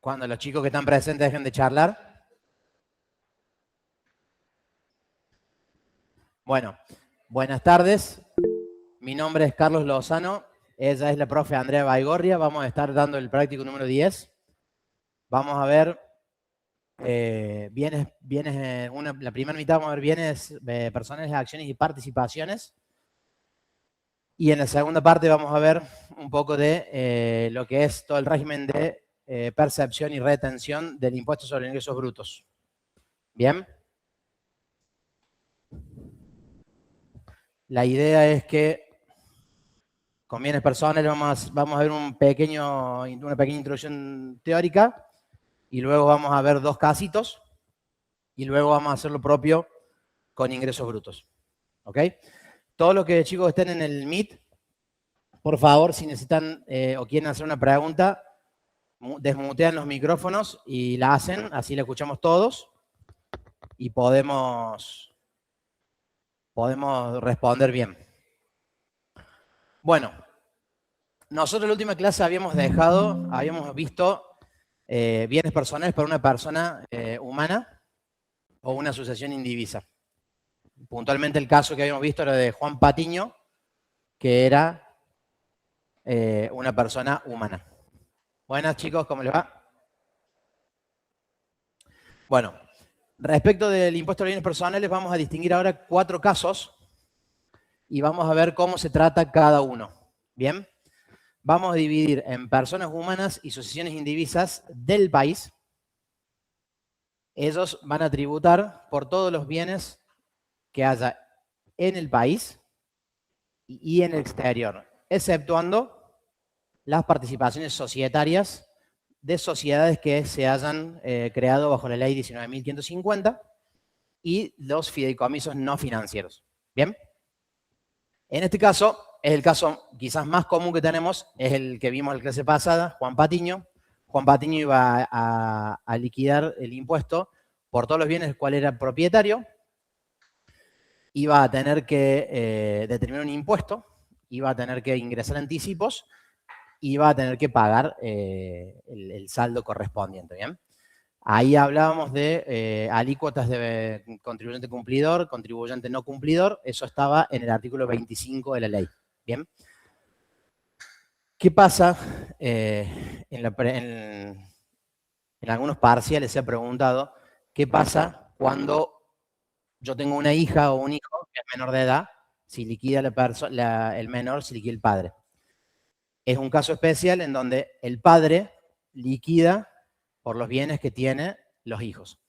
Cuando los chicos que están presentes dejen de charlar. Bueno, buenas tardes. Mi nombre es Carlos Lozano. Ella es la profe Andrea Baigorria. Vamos a estar dando el práctico número 10. Vamos a ver la primera mitad vamos a ver bienes personales, acciones y participaciones. Y en la segunda parte vamos a ver un poco de lo que es todo el régimen de percepción y retención del impuesto sobre ingresos brutos. ¿Bien? La idea es que con bienes personales vamos a ver una pequeña introducción teórica y luego vamos a ver dos casitos y luego vamos a hacer lo propio con ingresos brutos. ¿Ok? Todos los que chicos estén en el Meet, por favor, si necesitan o quieren hacer una pregunta, desmutean los micrófonos y la hacen, así la escuchamos todos y podemos responder bien. Bueno, nosotros en la última clase habíamos visto bienes personales para una persona humana o una asociación indivisa. Puntualmente el caso que habíamos visto era de Juan Patiño, que era una persona humana. Buenas chicos, ¿cómo les va? Bueno, respecto del impuesto a los bienes personales vamos a distinguir ahora 4 casos y vamos a ver cómo se trata cada uno. ¿Bien? Vamos a dividir en personas humanas y asociaciones indivisas del país. Ellos van a tributar por todos los bienes que haya en el país y en el exterior, exceptuando las participaciones societarias de sociedades que se hayan creado bajo la ley 19.550 y los fideicomisos no financieros. ¿Bien? En este caso, es el caso quizás más común que tenemos, es el que vimos en la clase pasada, Juan Patiño. Juan Patiño iba a liquidar el impuesto por todos los bienes del cual era propietario, iba a tener que determinar un impuesto, iba a tener que ingresar anticipos, iba a tener que pagar el saldo correspondiente, ¿bien? Ahí hablábamos de alícuotas de contribuyente cumplidor, contribuyente no cumplidor, eso estaba en el artículo 25 de la ley, ¿bien? ¿Qué pasa? En algunos parciales se ha preguntado, ¿qué pasa cuando yo tengo una hija o un hijo que es menor de edad, si liquida el menor, si liquida el padre? Es un caso especial en donde el padre liquida por los bienes que tienen los hijos,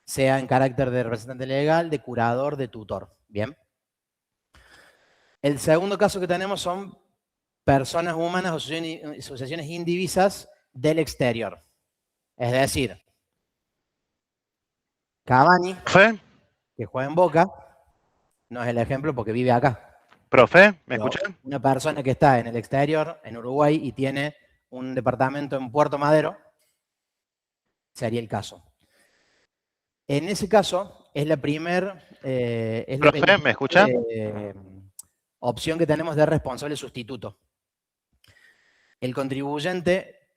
sea en carácter de representante legal, de curador, de tutor. ¿Bien? El segundo caso que tenemos son personas humanas o asociaciones indivisas del exterior. Es decir, Cavani, que juega en Boca, no es el ejemplo porque vive acá. Profe, ¿me escuchan? Una persona que está en el exterior, en Uruguay, y tiene un departamento en Puerto Madero, sería el caso. En ese caso, es la primera Profe, ¿me escucha? Opción que tenemos de responsable sustituto. El contribuyente,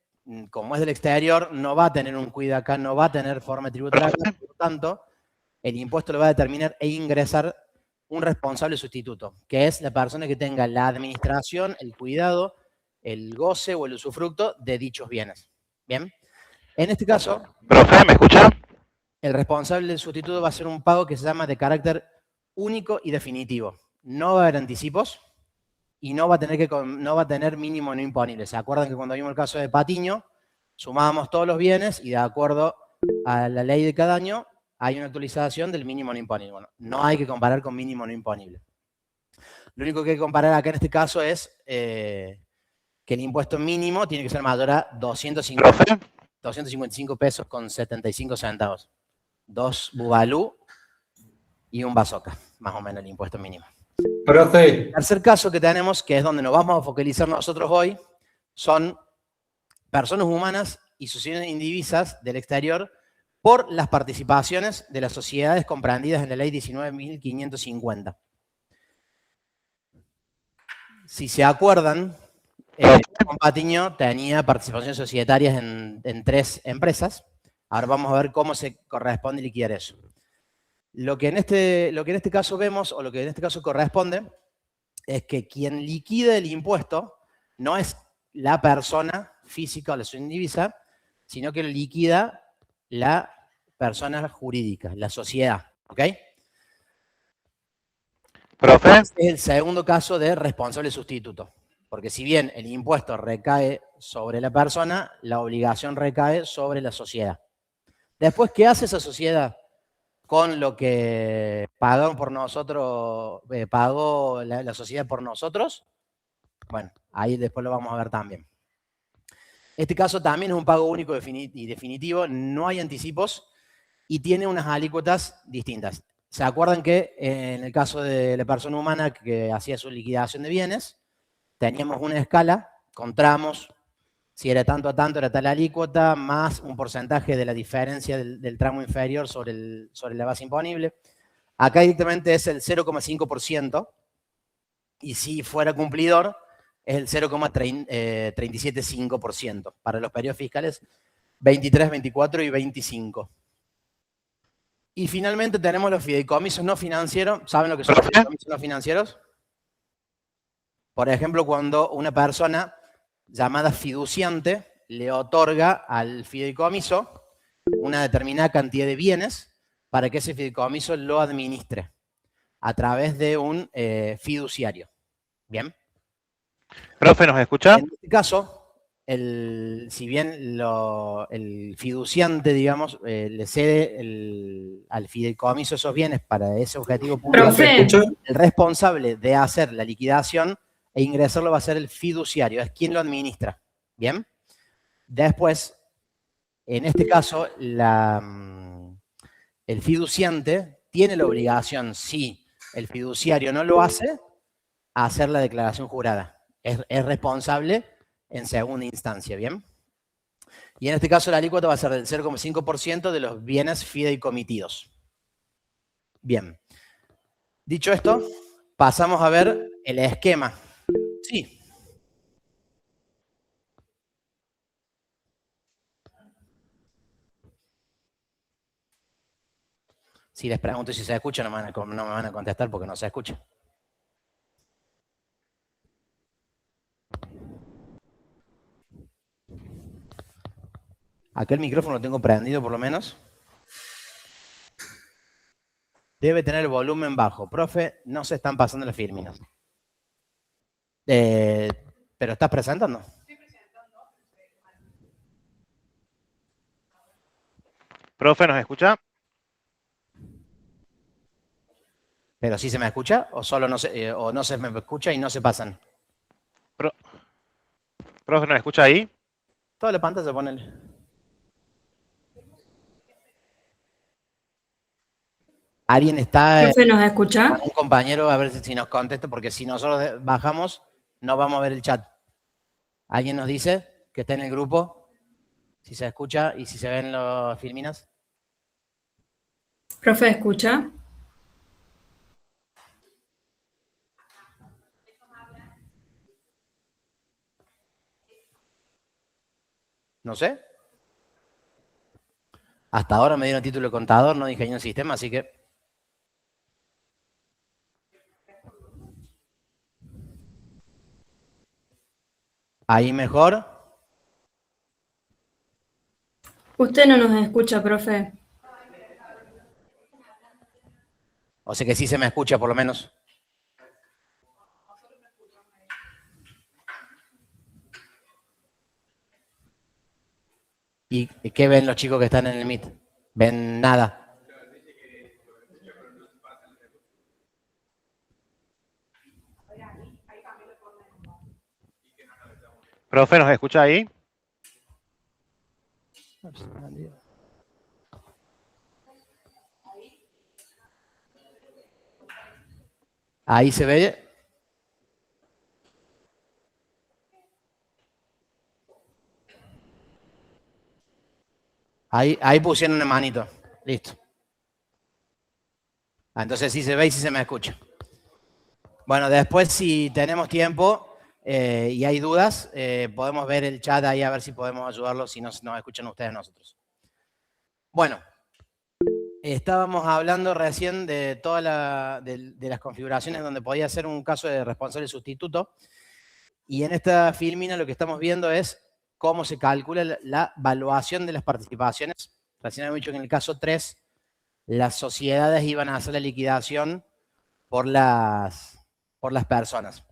como es del exterior, no va a tener un cuida acá, no va a tener forma tributaria, por lo tanto, el impuesto lo va a determinar e ingresar un responsable sustituto, que es la persona que tenga la administración, el cuidado, el goce o el usufructo de dichos bienes. ¿Bien? En este caso, profe, ¿me escucha? El responsable sustituto va a ser un pago que se llama de carácter único y definitivo. No va a haber anticipos y no va a tener mínimo no imponible. ¿Se acuerdan que cuando vimos el caso de Patiño, sumábamos todos los bienes y de acuerdo a la ley de cada año hay una actualización del mínimo no imponible? Bueno, no hay que comparar con mínimo no imponible. Lo único que hay que comparar acá en este caso es que el impuesto mínimo tiene que ser mayor a 255 pesos con 75 centavos. 2 bubalú y un bazooka, más o menos el impuesto mínimo. Profe. El tercer caso que tenemos, que es donde nos vamos a focalizar nosotros hoy, son personas humanas y sociedades indivisas del exterior por las participaciones de las sociedades comprendidas en la ley 19.550. Si se acuerdan, Juan Patiño tenía participaciones societarias en 3 empresas. Ahora vamos a ver cómo se corresponde liquidar eso. Lo que en este caso vemos, o lo que en este caso corresponde, es que quien liquida el impuesto no es la persona física o la sociedad indivisa, sino que lo liquida la persona jurídica, la sociedad. ¿Ok? Profe. Este es el segundo caso de responsable sustituto. Porque si bien el impuesto recae sobre la persona, la obligación recae sobre la sociedad. Después, ¿qué hace esa sociedad con lo que pagaron por nosotros, pagó la sociedad por nosotros? Bueno, ahí después lo vamos a ver también. Este caso también es un pago único y definitivo, no hay anticipos y tiene unas alícuotas distintas. ¿Se acuerdan que en el caso de la persona humana que hacía su liquidación de bienes, teníamos una escala con tramos? Si era tanto a tanto, era tal alícuota, más un porcentaje de la diferencia del tramo inferior sobre la base imponible. Acá directamente es el 0,5%, y si fuera cumplidor, es el 0,375% para los periodos fiscales 23, 24 y 25. Y finalmente tenemos los fideicomisos no financieros. ¿Saben lo que son los fideicomisos no financieros? Por ejemplo, cuando una persona llamada fiduciante le otorga al fideicomiso una determinada cantidad de bienes para que ese fideicomiso lo administre a través de un fiduciario. ¿Bien? Profe, ¿nos escucha? En este caso, si bien el fiduciante, digamos, le cede al fideicomiso esos bienes para ese objetivo público, el responsable de hacer la liquidación e ingresarlo va a ser el fiduciario, es quien lo administra. ¿Bien? Después, en este caso, el fiduciante tiene la obligación, si el fiduciario no lo hace, a hacer la declaración jurada. Es responsable en segunda instancia, ¿bien? Y en este caso la alícuota va a ser del 0,5% de los bienes fideicomitidos. Bien. Dicho esto, pasamos a ver el esquema. Sí. Si les pregunto si se escucha, no me van a contestar porque no se escucha. Acá el micrófono lo tengo prendido por lo menos. Debe tener el volumen bajo. Profe, no se están pasando las filminas. ¿Pero estás presentando? Estoy presentando. Profe, ¿nos escucha? ¿Pero sí se me escucha? ¿O solo no se me escucha y no se pasan? Profe, ¿nos escucha ahí? Toda la pantalla, ponele. ¿Alguien está? ¿Profe, nos escucha? Un compañero, a ver si nos contesta, porque si nosotros bajamos, no vamos a ver el chat. ¿Alguien nos dice que está en el grupo? Si se escucha y si se ven los filminas. ¿Profe, escucha? No sé. Hasta ahora me dieron título de contador, no de ingeniero en sistema, así que... Ahí mejor. Usted no nos escucha, profe. O sea que sí se me escucha, por lo menos. ¿Y qué ven los chicos que están en el Meet? ¿Ven nada? Profe, ¿nos escucha ahí? Ahí se ve. Ahí pusieron una manito. Listo. Entonces sí se ve y sí se me escucha. Bueno, después si tenemos tiempo, y hay dudas, podemos ver el chat ahí a ver si podemos ayudarlos, si no nos escuchan ustedes a nosotros. Bueno, estábamos hablando recién de todas de las configuraciones donde podía ser un caso de responsable sustituto, y en esta filmina lo que estamos viendo es cómo se calcula la valuación de las participaciones. Recién hemos dicho que en el caso 3, las sociedades iban a hacer la liquidación por las personas.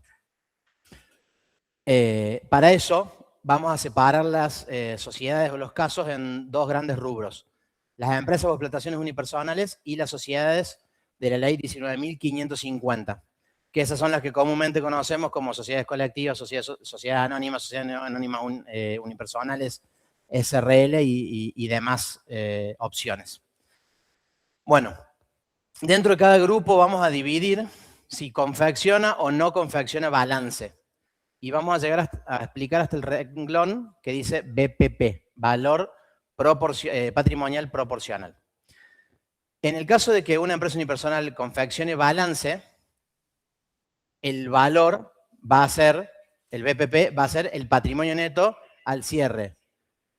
Para eso vamos a separar las sociedades o los casos en dos grandes rubros. Las empresas o explotaciones unipersonales y las sociedades de la ley 19.550, que esas son las que comúnmente conocemos como sociedades colectivas, sociedades anónimas unipersonales, SRL y demás opciones. Bueno, dentro de cada grupo vamos a dividir si confecciona o no confecciona balance. Y vamos a llegar a explicar hasta el renglón que dice BPP, valor patrimonial proporcional. En el caso de que una empresa unipersonal confeccione balance, el valor va a ser, el BPP va a ser el patrimonio neto al cierre,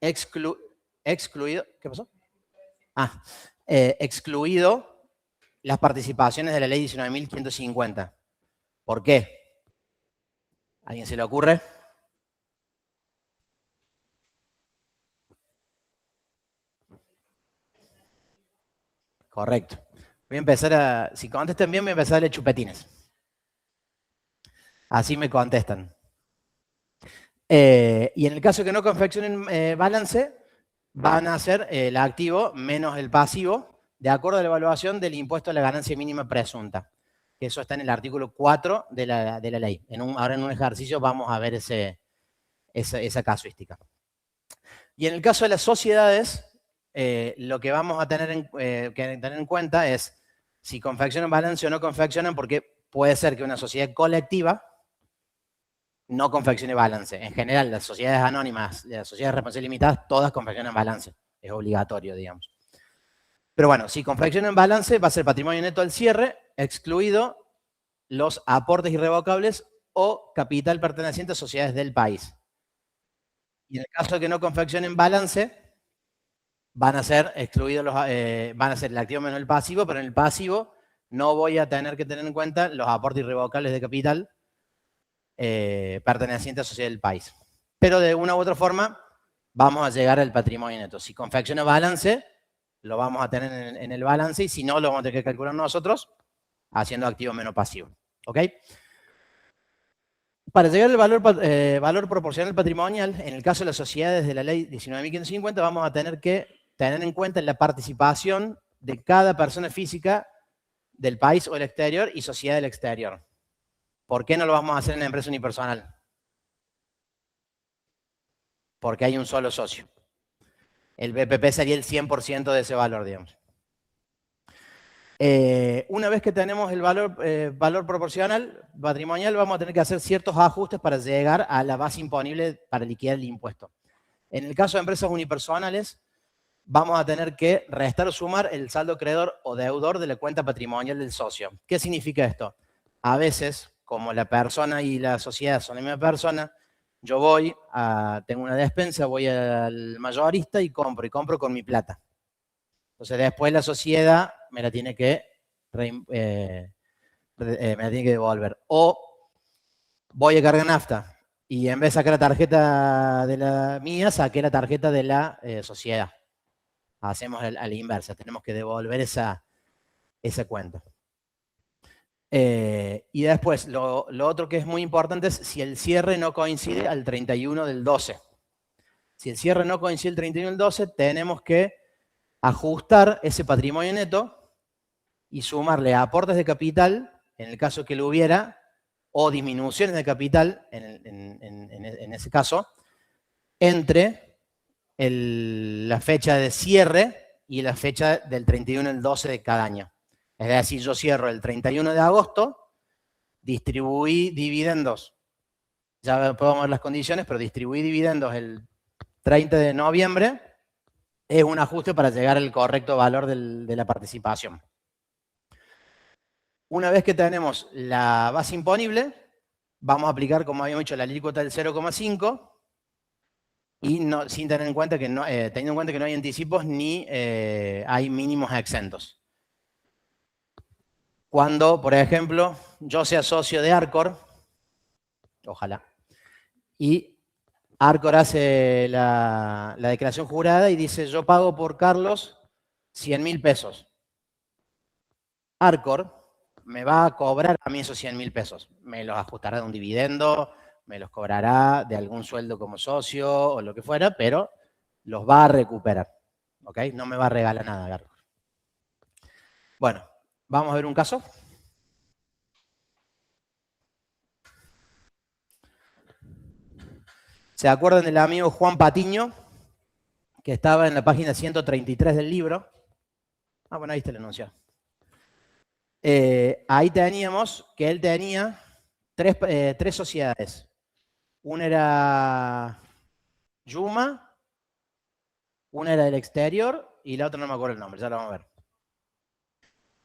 excluido, ¿qué pasó? Excluido las participaciones de la ley 19.550. ¿Por qué? ¿A alguien se le ocurre? Correcto. Voy a empezar a, si contestan bien, voy a empezar a darle chupetines. Así me contestan. Y en el caso que no confeccionen balance, van a ser el activo menos el pasivo, de acuerdo a la evaluación del impuesto a la ganancia mínima presunta. Eso está en el artículo 4 de la ley. Ahora en un ejercicio vamos a ver esa casuística. Y en el caso de las sociedades, lo que vamos a tener en cuenta es si confeccionan balance o no confeccionan, porque puede ser que una sociedad colectiva no confeccione balance. En general, las sociedades anónimas, las sociedades responsables limitadas, todas confeccionan balance. Es obligatorio, digamos. Pero bueno, si confeccionan balance, va a ser patrimonio neto al cierre, excluido los aportes irrevocables o capital perteneciente a sociedades del país. Y en el caso de que no confeccionen balance, van a ser excluidos van a ser el activo menos el pasivo, pero en el pasivo no voy a tener que tener en cuenta los aportes irrevocables de capital pertenecientes a sociedades del país. Pero de una u otra forma, vamos a llegar al patrimonio neto. Si confecciona balance, lo vamos a tener en el balance, y si no, lo vamos a tener que calcular nosotros, haciendo activo menos pasivo. ¿Ok? Para llegar al valor proporcional patrimonial, en el caso de las sociedades de la ley 19.550, vamos a tener que tener en cuenta la participación de cada persona física del país o del exterior y sociedad del exterior. ¿Por qué no lo vamos a hacer en la empresa unipersonal? Porque hay un solo socio. El BPP sería el 100% de ese valor, digamos. Una vez que tenemos el valor proporcional patrimonial, vamos a tener que hacer ciertos ajustes para llegar a la base imponible para liquidar el impuesto. En el caso de empresas unipersonales, vamos a tener que restar o sumar el saldo acreedor o deudor de la cuenta patrimonial del socio. ¿Qué significa esto? A veces, como la persona y la sociedad son la misma persona, yo tengo una despensa, voy al mayorista y compro con mi plata. Entonces después la sociedad me la tiene que devolver. O voy a cargar nafta y en vez de sacar la tarjeta de la mía, saqué la tarjeta de la sociedad. Hacemos a la inversa, tenemos que devolver esa cuenta. Y después, lo otro que es muy importante es si el cierre no coincide al 31 del 12. Si el cierre no coincide al 31 del 12, tenemos que ajustar ese patrimonio neto y sumarle aportes de capital, en el caso que lo hubiera, o disminuciones de capital, en ese caso, entre la fecha de cierre y la fecha del 31 del 12 de cada año. Es decir, yo cierro el 31 de agosto, distribuí dividendos, ya podemos ver las condiciones, pero distribuí dividendos el 30 de noviembre, es un ajuste para llegar al correcto valor de la participación. Una vez que tenemos la base imponible, vamos a aplicar, como habíamos dicho, la alícuota del 0,5 y no, sin tener en cuenta que no, teniendo en cuenta que no hay anticipos ni hay mínimos exentos. Cuando, por ejemplo, yo sea socio de Arcor, ojalá, y Arcor hace la declaración jurada y dice, yo pago por Carlos 100.000 pesos. Arcor me va a cobrar a mí esos 100.000 pesos. Me los ajustará de un dividendo, me los cobrará de algún sueldo como socio o lo que fuera, pero los va a recuperar. ¿Ok? No me va a regalar nada, Arcor. Bueno, vamos a ver un caso. ¿Se acuerdan del amigo Juan Patiño? Que estaba en la página 133 del libro. Ah, bueno, ahí está el enunciado. Ahí teníamos que él tenía tres sociedades. Una era Yuma, una era del exterior y la otra no me acuerdo el nombre, ya lo vamos a ver.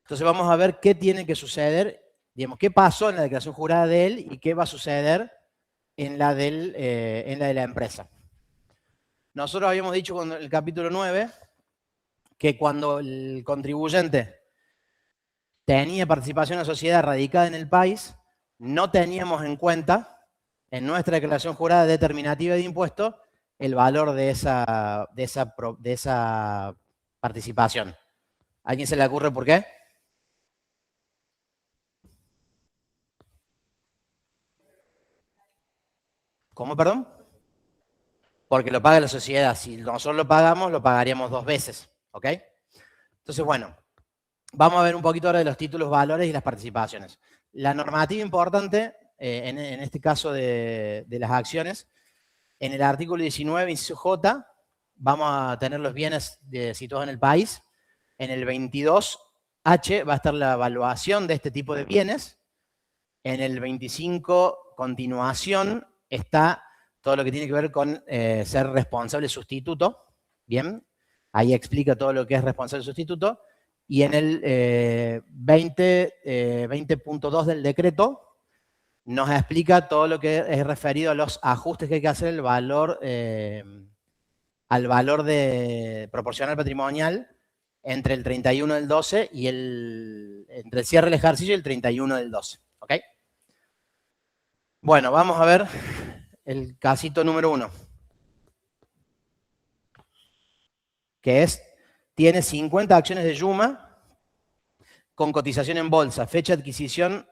Entonces vamos a ver qué tiene que suceder, digamos, qué pasó en la declaración jurada de él y qué va a suceder en la de la empresa. Nosotros habíamos dicho en el capítulo 9 que cuando el contribuyente tenía participación en la sociedad radicada en el país, no teníamos en cuenta en nuestra declaración jurada determinativa de impuesto el valor de esa participación. ¿A alguien se le ocurre por qué? ¿Cómo, perdón? Porque lo paga la sociedad. Si nosotros lo pagamos, lo pagaríamos 2 veces. ¿Ok? Entonces, bueno, vamos a ver un poquito ahora de los títulos, valores y las participaciones. La normativa importante, en este caso de las acciones, en el artículo 19, inciso J, vamos a tener los bienes situados en el país. En el 22H va a estar la evaluación de este tipo de bienes. En el 25, continuación, está todo lo que tiene que ver con ser responsable sustituto. Bien, ahí explica todo lo que es responsable sustituto. Y en el 20.2 del decreto nos explica todo lo que es referido a los ajustes que hay que hacer al valor de proporcional patrimonial entre el 31 del 12 y entre el cierre del ejercicio y el 31 del 12. ¿Ok? Bueno, vamos a ver el casito número 1. Que es, tiene 50 acciones de Yuma con cotización en bolsa, fecha de adquisición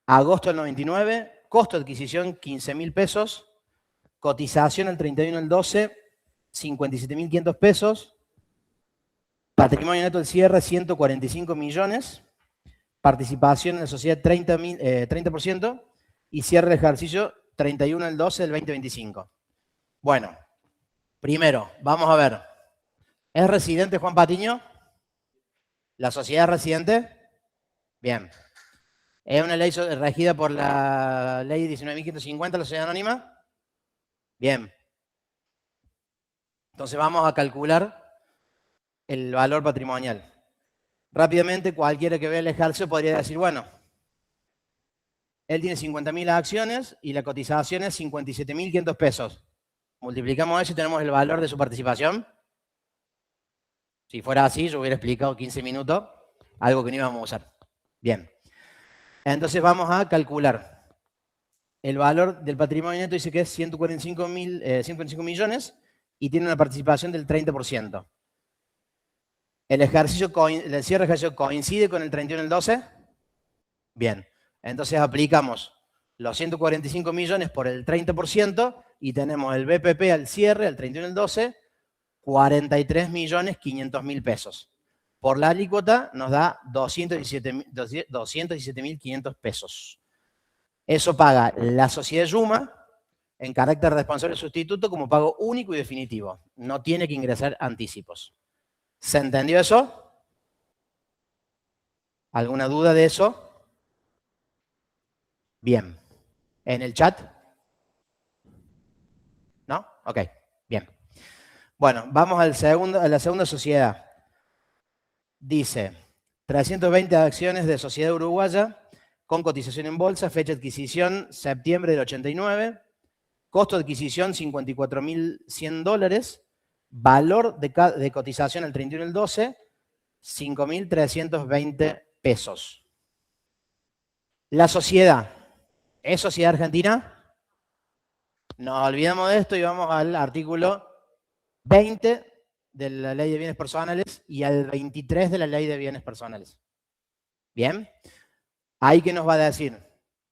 agosto del 99, costo de adquisición 15.000 pesos, cotización el 31 del 12, 57.500 pesos, patrimonio neto del cierre 145 millones, participación en la sociedad 30% y cierre de ejercicio 31 del 12 del 2025. Bueno, primero, vamos a ver. ¿Es residente Juan Patiño? ¿La sociedad es residente? Bien. ¿Es una ley regida por la ley 19.550, la sociedad anónima? Bien. Entonces vamos a calcular el valor patrimonial. Rápidamente, cualquiera que vea el ejercicio podría decir, bueno, él tiene 50.000 acciones y la cotización es 57.500 pesos. Multiplicamos eso y tenemos el valor de su participación. Si fuera así, yo hubiera explicado 15 minutos, algo que no íbamos a usar. Bien. Entonces vamos a calcular. El valor del patrimonio neto dice que es 145 millones y tiene una participación del 30%. ¿El cierre de ejercicio coincide con el 31 del 12? Bien. Entonces aplicamos los 145 millones por el 30% y tenemos el BPP al cierre, al 31 del 12, 43.500.000 pesos. Por la alícuota nos da 217.500 pesos. Eso paga la sociedad Yuma en carácter responsable sustituto como pago único y definitivo. No tiene que ingresar anticipos. ¿Se entendió eso? ¿Alguna duda de eso? Bien. ¿En el chat? ¿No? Ok, bien. Bueno, vamos a la segunda sociedad. Dice, 320 acciones de sociedad uruguaya con cotización en bolsa, fecha de adquisición septiembre del 89, costo de adquisición $54.100, valor de cotización el 31 del 12, 5.320 pesos. La sociedad, ¿es sociedad argentina? Nos olvidamos de esto y vamos al artículo 20 de la Ley de Bienes Personales y al 23 de la Ley de Bienes Personales. Bien, ahí que nos va a decir,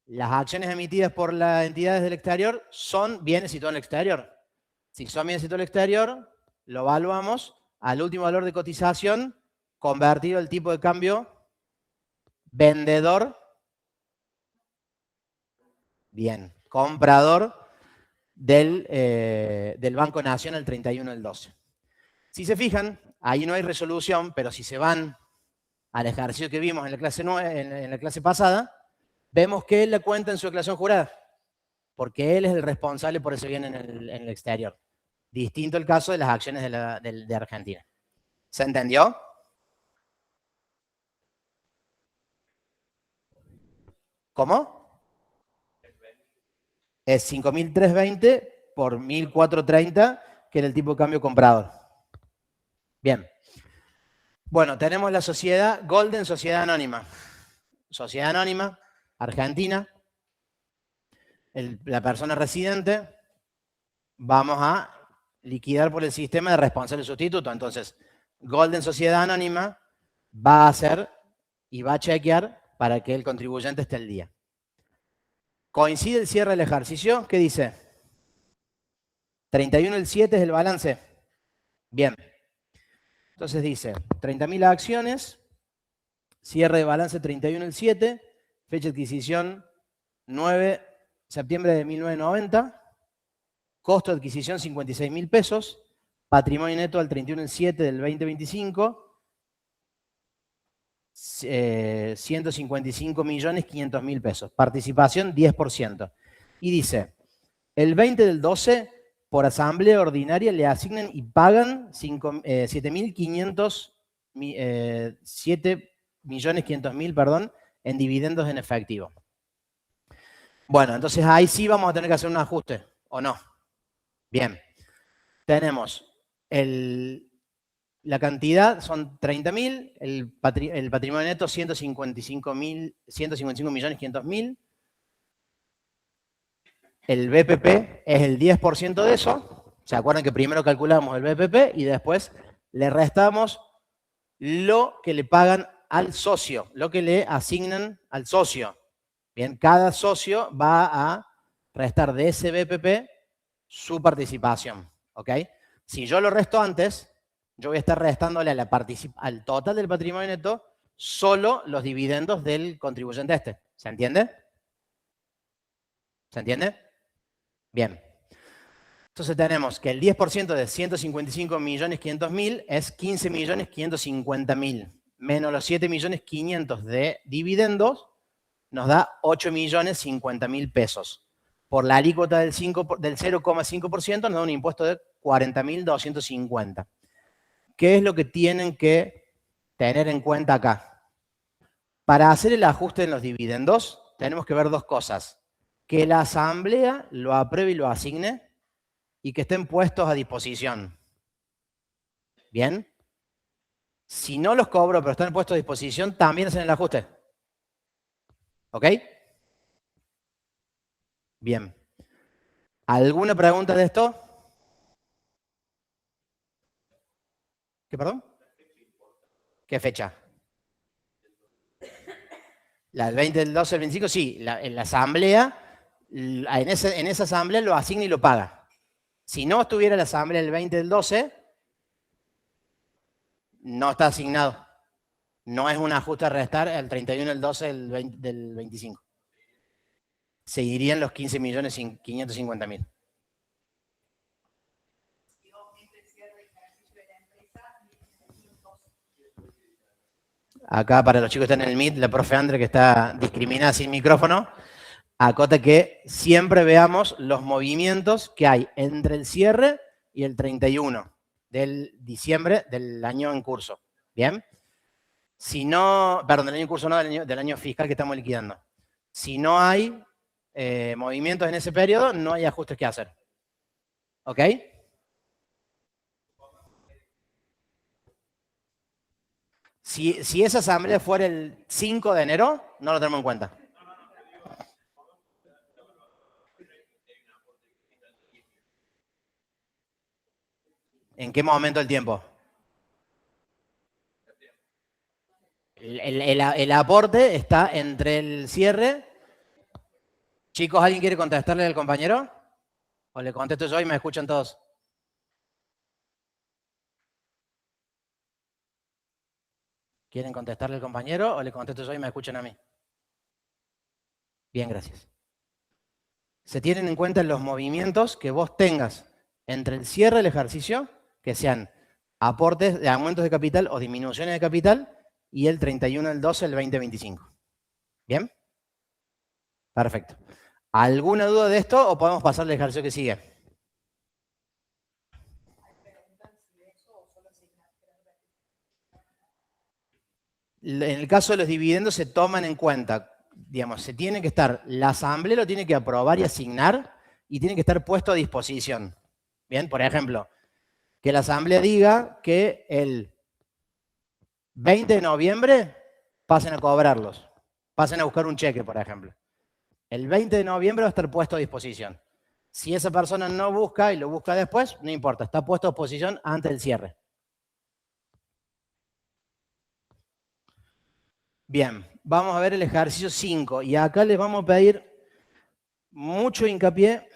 las acciones emitidas por las entidades del exterior son bienes situados en el exterior. Si son bienes situados en el exterior, lo evaluamos al último valor de cotización convertido al tipo de cambio vendedor, bien, comprador del Banco Nación el 31 del 12. Si se fijan, ahí no hay resolución, pero si se van al ejercicio que vimos en la clase, en la clase pasada, vemos que él le cuenta en su declaración jurada, porque él es el responsable por ese bien en el exterior. Distinto el caso de las acciones de Argentina. ¿Se entendió? ¿Cómo? Es 5.320 por 1.430, que era el tipo de cambio comprador. Bien. Bueno, tenemos la sociedad Golden, sociedad anónima. Sociedad anónima, Argentina. La persona residente, vamos a liquidar por el sistema de responsable sustituto. Entonces, Golden Sociedad Anónima va a hacer y va a chequear para que el contribuyente esté al día. Coincide el cierre del ejercicio. ¿Qué dice? 31 del 7 es el balance. Bien. Entonces dice, 30.000 acciones, cierre de balance 31 del 7, fecha de adquisición 9 de septiembre de 1990, costo de adquisición 56.000 pesos, patrimonio neto al 31 del 7 del 2025, 155.500.000 pesos. Participación 10%. Y dice, el 20 del 12, por asamblea ordinaria le asignan y pagan 7.500.000, perdón, en dividendos en efectivo. Bueno, entonces ahí sí vamos a tener que hacer un ajuste, ¿o no? Bien. Tenemos la cantidad son 30.000, el patrimonio neto 155.500.000. El BPP es el 10% de eso. ¿Se acuerdan que primero calculamos el BPP y después le restamos lo que le pagan al socio, lo que le asignan al socio? Bien, cada socio va a restar de ese BPP su participación, ¿ok? Si yo lo resto antes, yo voy a estar restándole al total del patrimonio neto solo los dividendos del contribuyente este. ¿Se entiende? ¿Se entiende? Bien. Entonces tenemos que el 10% de 155.500.000 es 15.550.000, menos los 7.500.000 de dividendos, nos da 8.050.000 pesos. Por la alícuota del 0,5% nos da un impuesto de 40.250. ¿Qué es lo que tienen que tener en cuenta acá? Para hacer el ajuste en los dividendos, tenemos que ver dos cosas. Que la asamblea lo apruebe y lo asigne y que estén puestos a disposición. ¿Bien? Si no los cobro pero están puestos a disposición, también hacen el ajuste. ¿Ok? Bien. ¿Alguna pregunta de esto? ¿Qué, perdón? ¿Qué fecha? La del 20 del 12 al 25, sí. En la asamblea, en esa asamblea lo asigna y lo paga. Si no estuviera la asamblea el 20 del 12, no está asignado. No es un ajuste a restar el 31 del 12 del 25. Seguirían los 15.550.000. Acá para los chicos que están en el Meet, la profe Andre, que está discriminada sin micrófono, acota que siempre veamos los movimientos que hay entre el cierre y el 31 del diciembre del año en curso. ¿Bien? Si no, perdón, del año en curso no, del año fiscal que estamos liquidando. Si no hay movimientos en ese periodo, no hay ajustes que hacer. ¿Ok? Si esa asamblea fuera el 5 de enero, no lo tenemos en cuenta. ¿En qué momento del tiempo? El aporte está entre el cierre. Chicos, ¿alguien quiere contestarle al compañero? ¿O le contesto yo y me escuchan todos? ¿Quieren contestarle al compañero o le contesto yo y me escuchan a mí? Bien, gracias. Se tienen en cuenta los movimientos que vos tengas entre el cierre del ejercicio, que sean aportes de aumentos de capital o disminuciones de capital, y el 31 del 12 del 2025. ¿Bien? Perfecto. ¿Alguna duda de esto o podemos pasar al ejercicio que sigue? En el caso de los dividendos se toman en cuenta, digamos, se tiene que estar, la asamblea lo tiene que aprobar y asignar y tiene que estar puesto a disposición. Bien, por ejemplo, que la asamblea diga que el 20 de noviembre pasen a cobrarlos, pasen a buscar un cheque, por ejemplo. El 20 de noviembre va a estar puesto a disposición. Si esa persona no busca y lo busca después, no importa, está puesto a disposición antes del cierre. Bien, vamos a ver el ejercicio 5 y acá les vamos a pedir mucho hincapié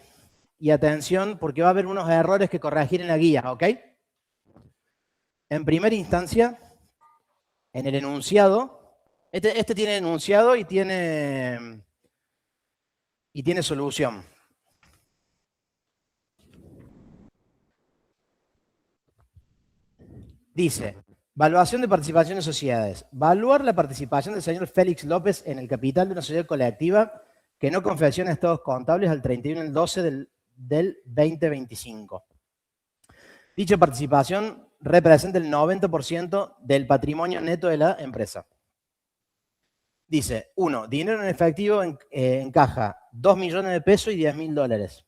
y atención porque va a haber unos errores que corregir en la guía, ¿ok? En primera instancia, en el enunciado, este tiene enunciado y tiene solución. Dice, evaluación de participación en sociedades. Evaluar la participación del señor Félix López en el capital de una sociedad colectiva que no confecciona estados contables al 31 del 12 del 2025. Dicha participación representa el 90% del patrimonio neto de la empresa. Dice, 1. Dinero en efectivo en caja, 2 millones de pesos y 10.000 dólares.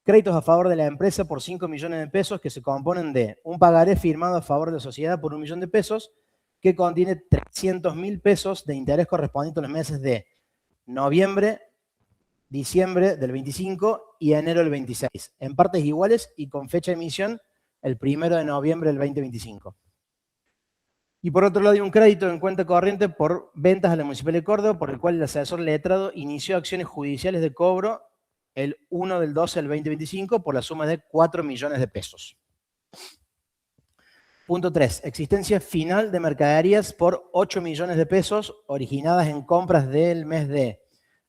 Créditos a favor de la empresa por 5 millones de pesos que se componen de un pagaré firmado a favor de la sociedad por 1 millón de pesos que contiene 300.000 pesos de interés correspondiente a los meses de noviembre, diciembre del 25 y enero del 26, en partes iguales y con fecha de emisión el 1 de noviembre del 2025. Y por otro lado hay un crédito en cuenta corriente por ventas a la Municipalidad de Córdoba, por el cual el asesor letrado inició acciones judiciales de cobro el 1 del 12 del 2025 por la suma de 4 millones de pesos. Punto 3. Existencia final de mercaderías por 8 millones de pesos originadas en compras del mes de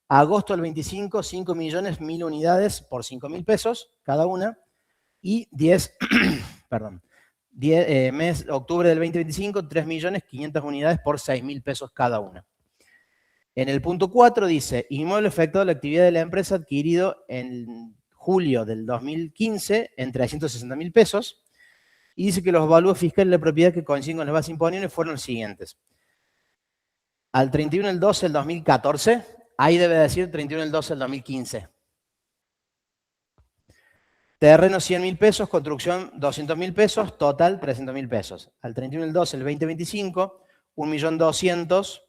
agosto del 25, 5 millones 1.000 unidades por 5.000 pesos cada una. Y 10, perdón, mes octubre del 2025, 3 millones 500 unidades por 6.000 pesos cada una. En el punto 4 dice, inmueble efectuado de la actividad de la empresa adquirido en julio del 2015 en 360.000 pesos. Y dice que los valores fiscales de la propiedad que coinciden con las bases imponibles fueron los siguientes. Al 31 del 12 del 2014, ahí debe decir 31 del 12 del 2015. Terreno 100.000 pesos, construcción 200.000 pesos, total 300.000 pesos. Al 31 del 12 del 2025, 1.200.000.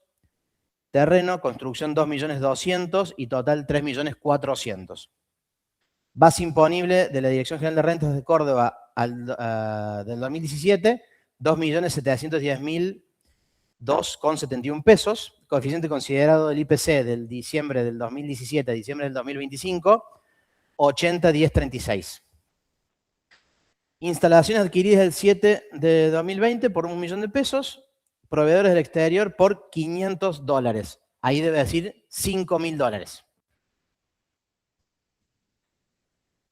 Terreno, construcción 2.200.000 y total 3.400.000. Base imponible de la Dirección General de Rentas de Córdoba del 2017, 2.710.000, 2,71 pesos. Coeficiente considerado del IPC del diciembre del 2017 a diciembre del 2025, 80,1036. Instalaciones adquiridas el 7 de 2020 por 1 millón de pesos. Proveedores del exterior por 500 dólares. Ahí debe decir 5.000 dólares.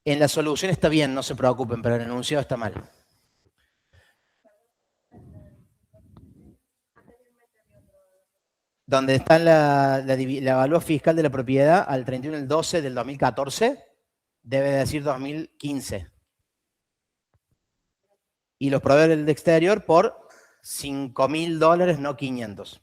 En la solución está bien, no se preocupen, pero en el enunciado está mal. Donde está la evaluación fiscal de la propiedad al 31 del 12 del 2014, debe decir 2015. Y los proveedores del exterior por 5.000 dólares, no 500.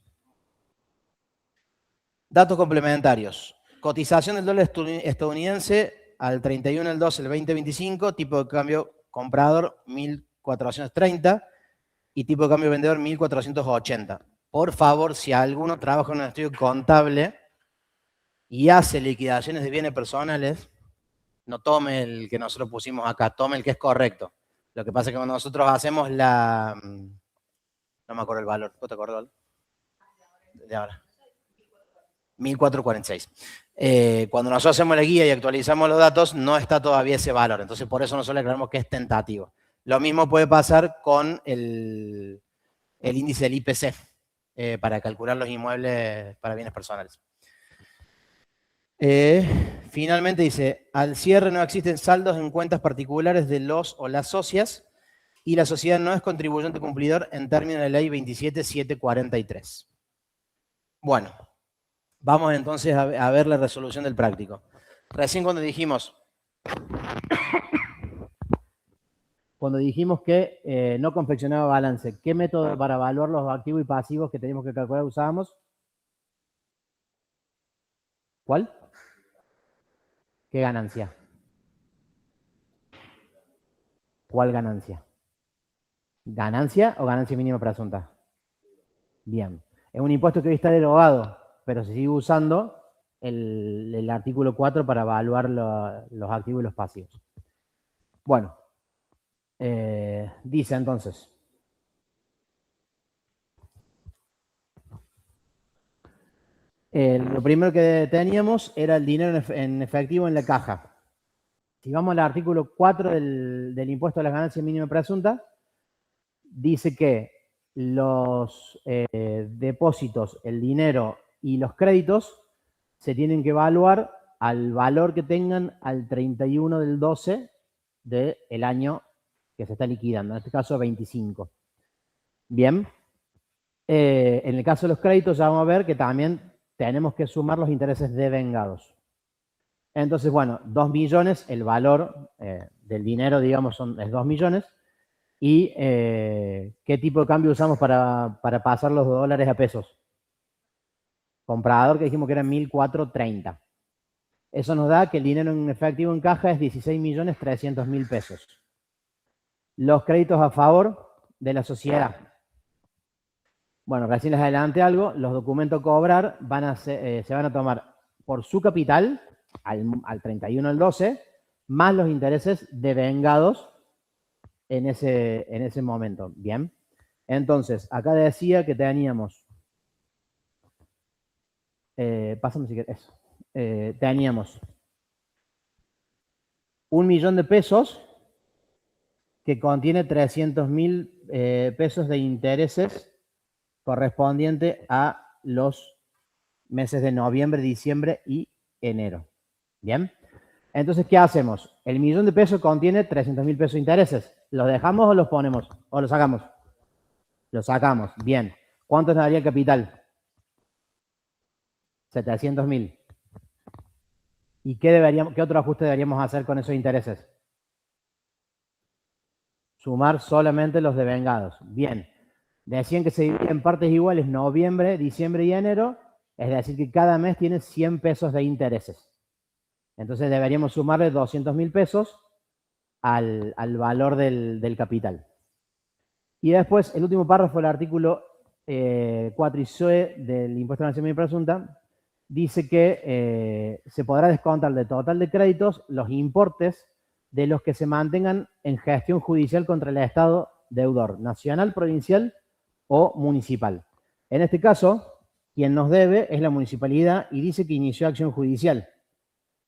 Datos complementarios. Cotización del dólar estadounidense al 31 del 12 del 2025, tipo de cambio comprador 1430 y tipo de cambio vendedor 1480. Por favor, si alguno trabaja en un estudio contable y hace liquidaciones de bienes personales, no tome el que nosotros pusimos acá, tome el que es correcto. Lo que pasa es que cuando nosotros hacemos la... No me acuerdo el valor, ¿vos te acuerdas? De ahora. 1446. Cuando nosotros hacemos la guía y actualizamos los datos, no está todavía ese valor. Entonces, por eso nosotros le aclaramos que es tentativo. Lo mismo puede pasar con el índice del IPC para calcular los inmuebles para bienes personales. Finalmente dice, al cierre no existen saldos en cuentas particulares de los o las socias y la sociedad no es contribuyente cumplidor en términos de la ley 27743. Bueno, vamos entonces a ver la resolución del práctico. Recién cuando dijimos que no confeccionaba balance, ¿qué método para evaluar los activos y pasivos que teníamos que calcular usábamos? ¿Cuál? ¿Qué ganancia? ¿Cuál ganancia? ¿Ganancia o ganancia mínima presunta? Bien. Es un impuesto que hoy está derogado, pero se sigue usando el artículo 4 para evaluar los activos y los pasivos. Bueno, dice entonces. Lo primero que teníamos era el dinero en efectivo en la caja. Si vamos al artículo 4 del impuesto a las ganancias mínima presunta, dice que los depósitos, el dinero y los créditos se tienen que evaluar al valor que tengan al 31 del 12 del año que se está liquidando, en este caso 25. Bien. En el caso de los créditos ya vamos a ver que también tenemos que sumar los intereses devengados. Entonces, bueno, 2 millones, el valor del dinero, digamos, es 2 millones. ¿Y qué tipo de cambio usamos para pasar los dólares a pesos? Comprador que dijimos que era 1.430. Eso nos da que el dinero en efectivo en caja es 16.300.000 pesos. Los créditos a favor de la sociedad. Bueno, recién les adelanté algo. Los documentos a cobrar se van a tomar por su capital al 31 del 12, más los intereses devengados en ese momento. Bien. Entonces, acá decía que teníamos... pásame si quieres. Eso. Teníamos 1 millón de pesos que contiene 300.000 pesos de intereses correspondiente a los meses de noviembre, diciembre y enero. ¿Bien? Entonces, ¿qué hacemos? El millón de pesos contiene 300.000 pesos de intereses. ¿Los dejamos o los ponemos? ¿O los sacamos? Los sacamos. Bien. ¿Cuánto nos daría el capital? 700.000. ¿Y qué otro ajuste deberíamos hacer con esos intereses? Sumar solamente los devengados. Bien. Decían que se divide en partes iguales noviembre, diciembre y enero. Es decir, que cada mes tiene 100 pesos de intereses. Entonces deberíamos sumarle 200.000 pesos al valor del capital. Y después, el último párrafo del artículo 4 ICE del impuesto a la ganancia mínima presunta dice que se podrá descontar de total de créditos los importes de los que se mantengan en gestión judicial contra el Estado deudor, nacional, provincial o municipal. En este caso, quien nos debe es la municipalidad y dice que inició acción judicial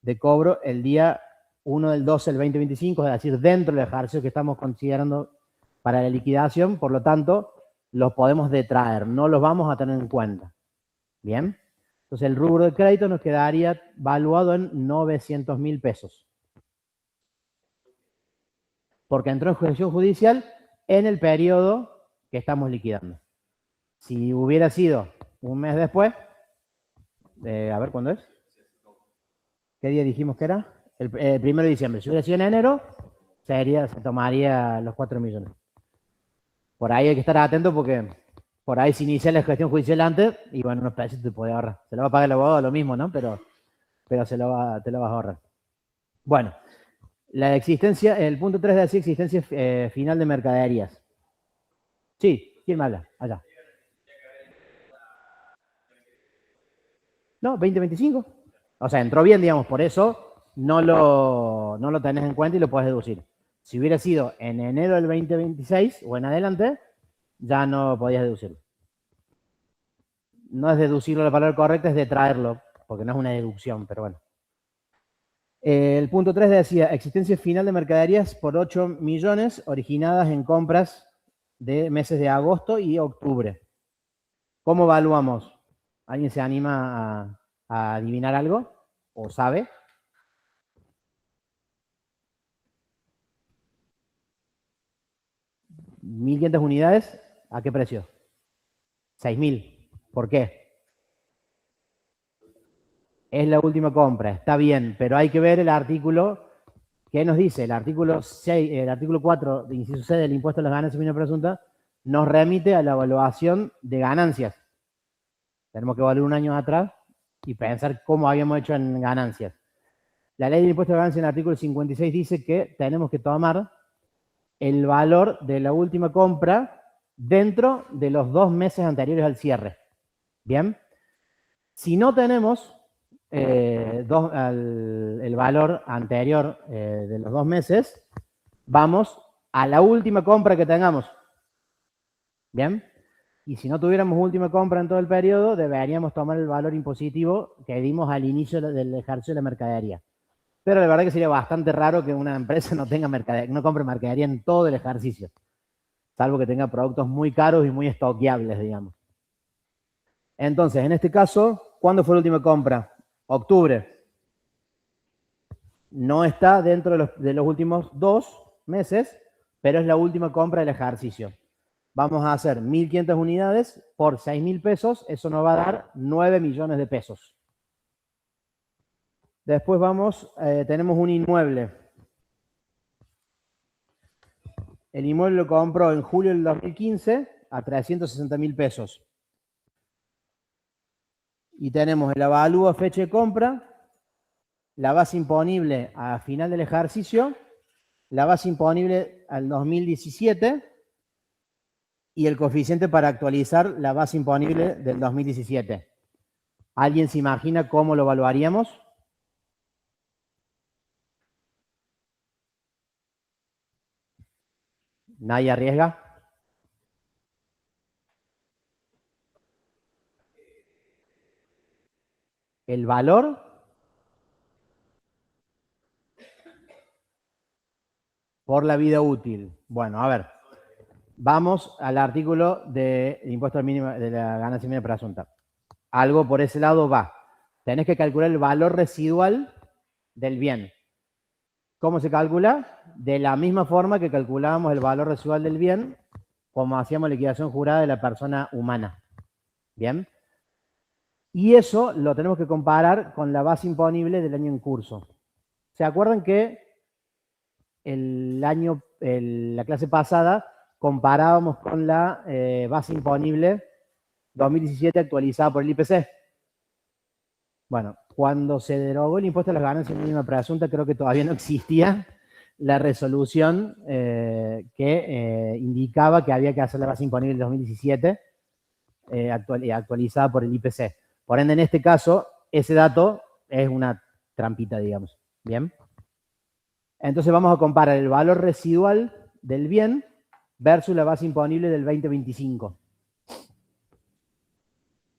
de cobro el día 1 del 12 del 2025, es decir, dentro del ejercicio que estamos considerando para la liquidación, por lo tanto, los podemos detraer, no los vamos a tener en cuenta. Bien, entonces el rubro de crédito nos quedaría valuado en 900.000 pesos. Porque entró en ejecución judicial en el periodo que estamos liquidando. Si hubiera sido un mes después, a ver cuándo es. ¿Qué día dijimos que era? El 1 de diciembre. Si hubiera sido en enero, se tomaría los 4 millones. Por ahí hay que estar atento porque Por ahí se inicia la gestión judicial antes y bueno, unos pesitos te puede ahorrar. Se lo va a pagar el abogado lo mismo, ¿no? Pero te lo vas a ahorrar. Bueno, la existencia, el punto 3 decía existencia final de mercaderías. Sí, ¿quién me habla? Allá. No, 2025. O sea, entró bien, digamos, por eso no lo tenés en cuenta y lo puedes deducir. Si hubiera sido en enero del 2026 o en adelante, ya no podías deducirlo. No es deducirlo la palabra correcta, es detraerlo, porque no es una deducción, pero bueno. El punto 3 decía, existencia final de mercaderías por 8 millones originadas en compras de meses de agosto y octubre. ¿Cómo evaluamos? ¿Alguien se anima a adivinar algo? ¿O sabe? ¿1.500 unidades? ¿A qué precio? 6.000. ¿Por qué? Es la última compra, está bien, pero hay que ver el artículo. ¿Qué nos dice? El artículo 6, el artículo 4 de inciso C del impuesto a las ganancias mínima presunta nos remite a la evaluación de ganancias. Tenemos que evaluar un año atrás y pensar cómo habíamos hecho en ganancias. La ley del impuesto a ganancias en el artículo 56 dice que tenemos que tomar el valor de la última compra dentro de los 2 meses anteriores al cierre. ¿Bien? Si no tenemos el valor anterior de los 2 meses, vamos a la última compra que tengamos. ¿Bien? Y si no tuviéramos última compra en todo el periodo, deberíamos tomar el valor impositivo que dimos al inicio del ejercicio de la mercadería. Pero la verdad que sería bastante raro que una empresa no compre mercadería en todo el ejercicio, salvo que tenga productos muy caros y muy estoqueables, digamos. Entonces, en este caso, ¿cuándo fue la última compra? Octubre. No está dentro de los últimos 2 meses, pero es la última compra del ejercicio. Vamos a hacer 1.500 unidades por 6.000 pesos, eso nos va a dar 9 millones de pesos. Después tenemos un inmueble. El inmueble lo compró en julio del 2015 a 360.000 pesos. Y tenemos el avalúo a fecha de compra, la base imponible a final del ejercicio, la base imponible al 2017 y el coeficiente para actualizar la base imponible del 2017. ¿Alguien se imagina cómo lo evaluaríamos? ¿Nadie arriesga? El valor por la vida útil. Bueno, a ver. Vamos al artículo de impuesto mínimo de la ganancia mínima presunta. Algo por ese lado va. Tenés que calcular el valor residual del bien. ¿Cómo se calcula? De la misma forma que calculábamos el valor residual del bien, como hacíamos liquidación jurada de la persona humana. ¿Bien? Y eso lo tenemos que comparar con la base imponible del año en curso. ¿Se acuerdan que la clase pasada comparábamos con la base imponible 2017 actualizada por el IPC? Bueno, cuando se derogó el impuesto a las ganancias mínima presunta, creo que todavía no existía la resolución que indicaba que había que hacer la base imponible 2017 actualizada por el IPC. Por ende, en este caso, ese dato es una trampita, digamos. ¿Bien? Entonces vamos a comparar el valor residual del bien versus la base imponible del 2025.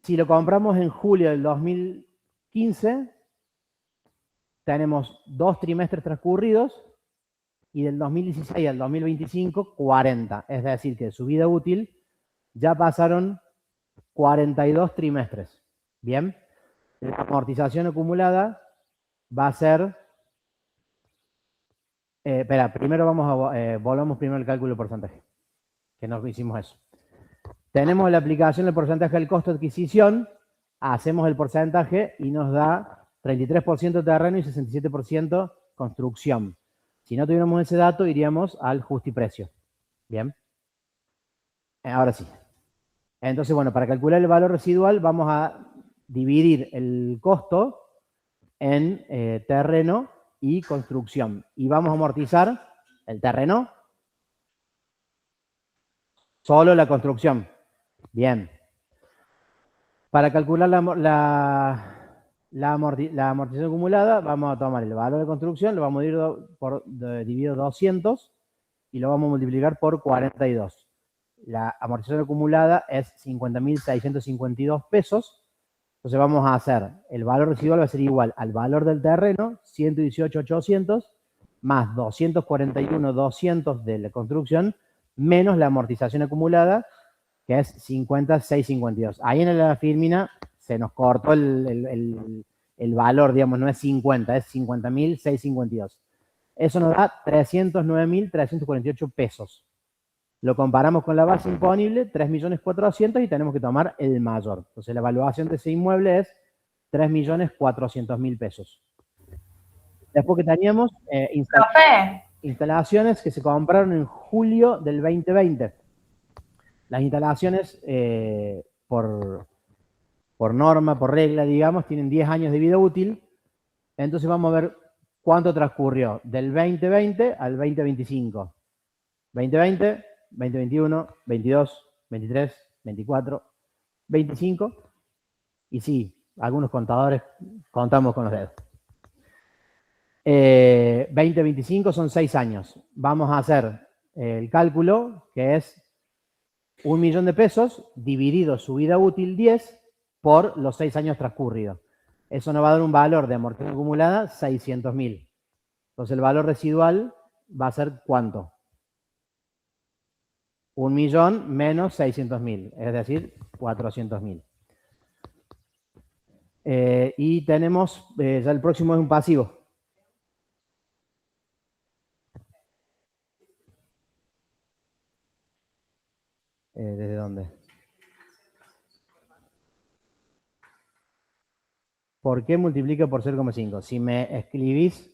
Si lo compramos en julio del 2015, tenemos 2 trimestres transcurridos y del 2016 al 2025, 40. Es decir, que de su vida útil ya pasaron 42 trimestres. ¿Bien? La amortización acumulada va a ser... primero volvamos primero al cálculo de porcentaje, que no hicimos eso. Tenemos la aplicación del porcentaje del costo de adquisición, hacemos el porcentaje y nos da 33% terreno y 67% construcción. Si no tuviéramos ese dato, iríamos al justiprecio. Bien. Ahora sí. Entonces, bueno, para calcular el valor residual vamos a dividir el costo en terreno y construcción. Y vamos a amortizar el terreno, solo la construcción. Bien. Para calcular la amortización acumulada, vamos a tomar el valor de construcción, lo vamos a dividir dividido 200 y lo vamos a multiplicar por 42. La amortización acumulada es 50.652 pesos. Entonces vamos a hacer, el valor residual va a ser igual al valor del terreno, 118.800, más 241.200 de la construcción, menos la amortización acumulada, que es 50.652. Ahí en la fírmina se nos cortó el valor, digamos, no es 50, es 50.652. Eso nos da 309.348 pesos. Lo comparamos con la base imponible, 3.400.000, y tenemos que tomar el mayor. Entonces la evaluación de ese inmueble es 3.400.000 pesos. Después que teníamos instalaciones que se compraron en julio del 2020. Las instalaciones, por norma, por regla, digamos, tienen 10 años de vida útil. Entonces vamos a ver cuánto transcurrió del 2020 al 2025. 2020, 2021, 22, 23, 24, 25. Y sí, algunos contadores contamos con los dedos. 2025 son 6 años. Vamos a hacer el cálculo, que es 1 millón de pesos dividido su vida útil 10 por los 6 años transcurridos. Eso nos va a dar un valor de amortización acumulada 600.000. Entonces el valor residual va a ser ¿cuánto? 1 millón menos 600.000, es decir, 400.000. Y tenemos, ya el próximo es un pasivo. ¿Desde dónde? ¿Por qué multiplica por 0,5? Si me escribís...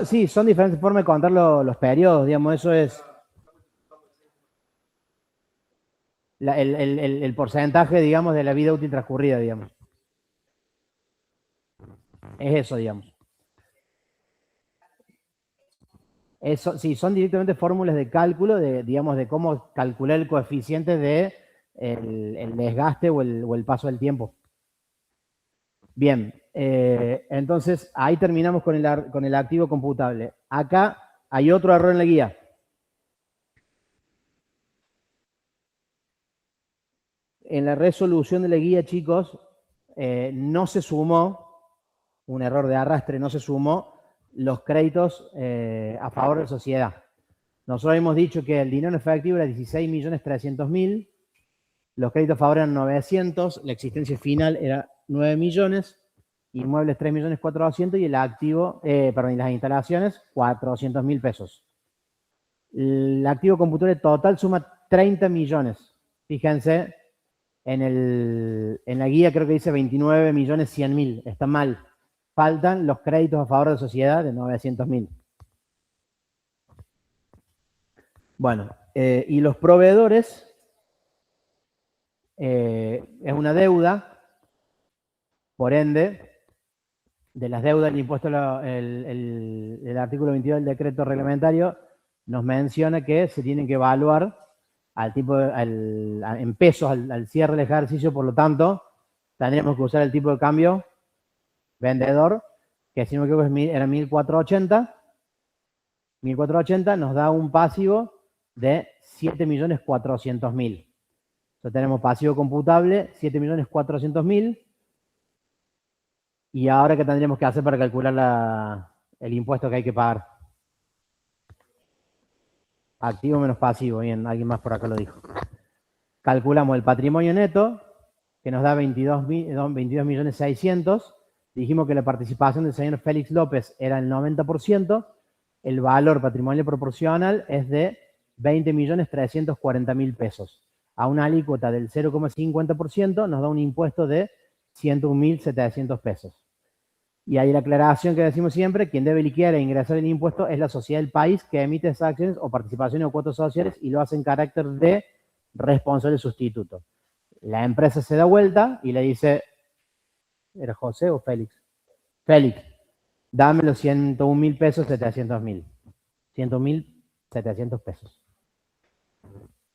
sí, son diferentes formas de contar los periodos, digamos, eso es... el porcentaje, digamos, de la vida útil transcurrida, digamos. Es eso, digamos. Eso, sí, son directamente fórmulas de cálculo, digamos, de cómo calcular el coeficiente de el desgaste o el paso del tiempo. Bien, entonces ahí terminamos con el activo computable. Acá hay otro error en la guía. En la resolución de la guía, chicos, no se sumó, un error de arrastre, no se sumó los créditos a favor de la sociedad. Nosotros hemos dicho que el dinero en efectivo era 16.300.000, los créditos a favor eran 900, la existencia final era 9 millones, inmuebles 3.400.000 y el activo, y las instalaciones 400.000 pesos. El activo computable total suma 30 millones. Fíjense, en la guía creo que dice 29.100.000, está mal. Faltan los créditos a favor de la sociedad de 900.000. Bueno, y los proveedores es una deuda, por ende, de las deudas del impuesto, el artículo 22 del decreto reglamentario nos menciona que se tienen que evaluar en pesos al cierre del ejercicio, por lo tanto, tendríamos que usar el tipo de cambio vendedor, que si no me equivoco era 1.480. 1.480 nos da un pasivo de 7.400.000. Entonces tenemos pasivo computable, 7.400.000. Y ahora, ¿qué tendríamos que hacer para calcular el impuesto que hay que pagar? Activo menos pasivo. Bien, alguien más por acá lo dijo. Calculamos el patrimonio neto, que nos da 22.600.000. Dijimos que la participación del señor Félix López era el 90%. El valor patrimonial proporcional es de 20.340.000 pesos. A una alícuota del 0,50% nos da un impuesto de 101.700 pesos. Y hay la aclaración que decimos siempre, quien debe liquidar e ingresar el impuesto es la sociedad del país que emite esas acciones o participaciones o cuotas sociales y lo hace en carácter de responsable sustituto. La empresa se da vuelta y le dice, ¿era José o Félix? Félix, dame los 101.000 pesos, 700.000. 100.000, 700 pesos.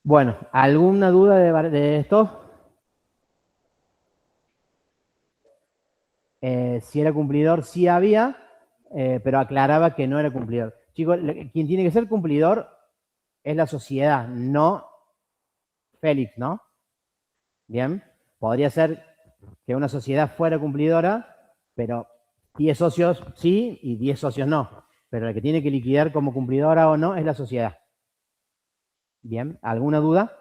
Bueno, ¿alguna duda de esto? Si era cumplidor, sí había, pero aclaraba que no era cumplidor. Chicos, quien tiene que ser cumplidor es la sociedad, no Félix, ¿no? Bien, podría ser que una sociedad fuera cumplidora, pero 10 socios sí y 10 socios no. Pero el que tiene que liquidar como cumplidora o no es la sociedad. Bien, ¿alguna duda?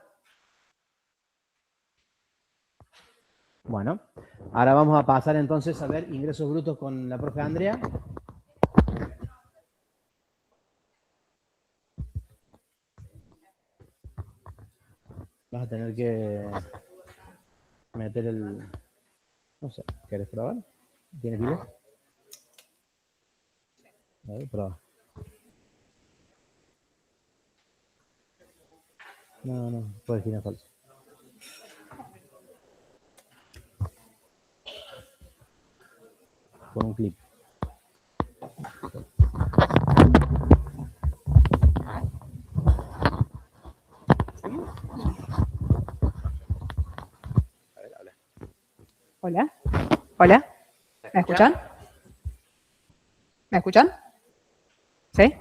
Bueno, ahora vamos a pasar entonces a ver ingresos brutos con la profe Andrea. Vas a tener que meter el... No sé, ¿querés probar? ¿Tienes pila? A ver, prueba. No, puede ser falso. Con un clip. Hola. Hola. ¿Me escuchan? ¿Me escuchan? ¿Sí?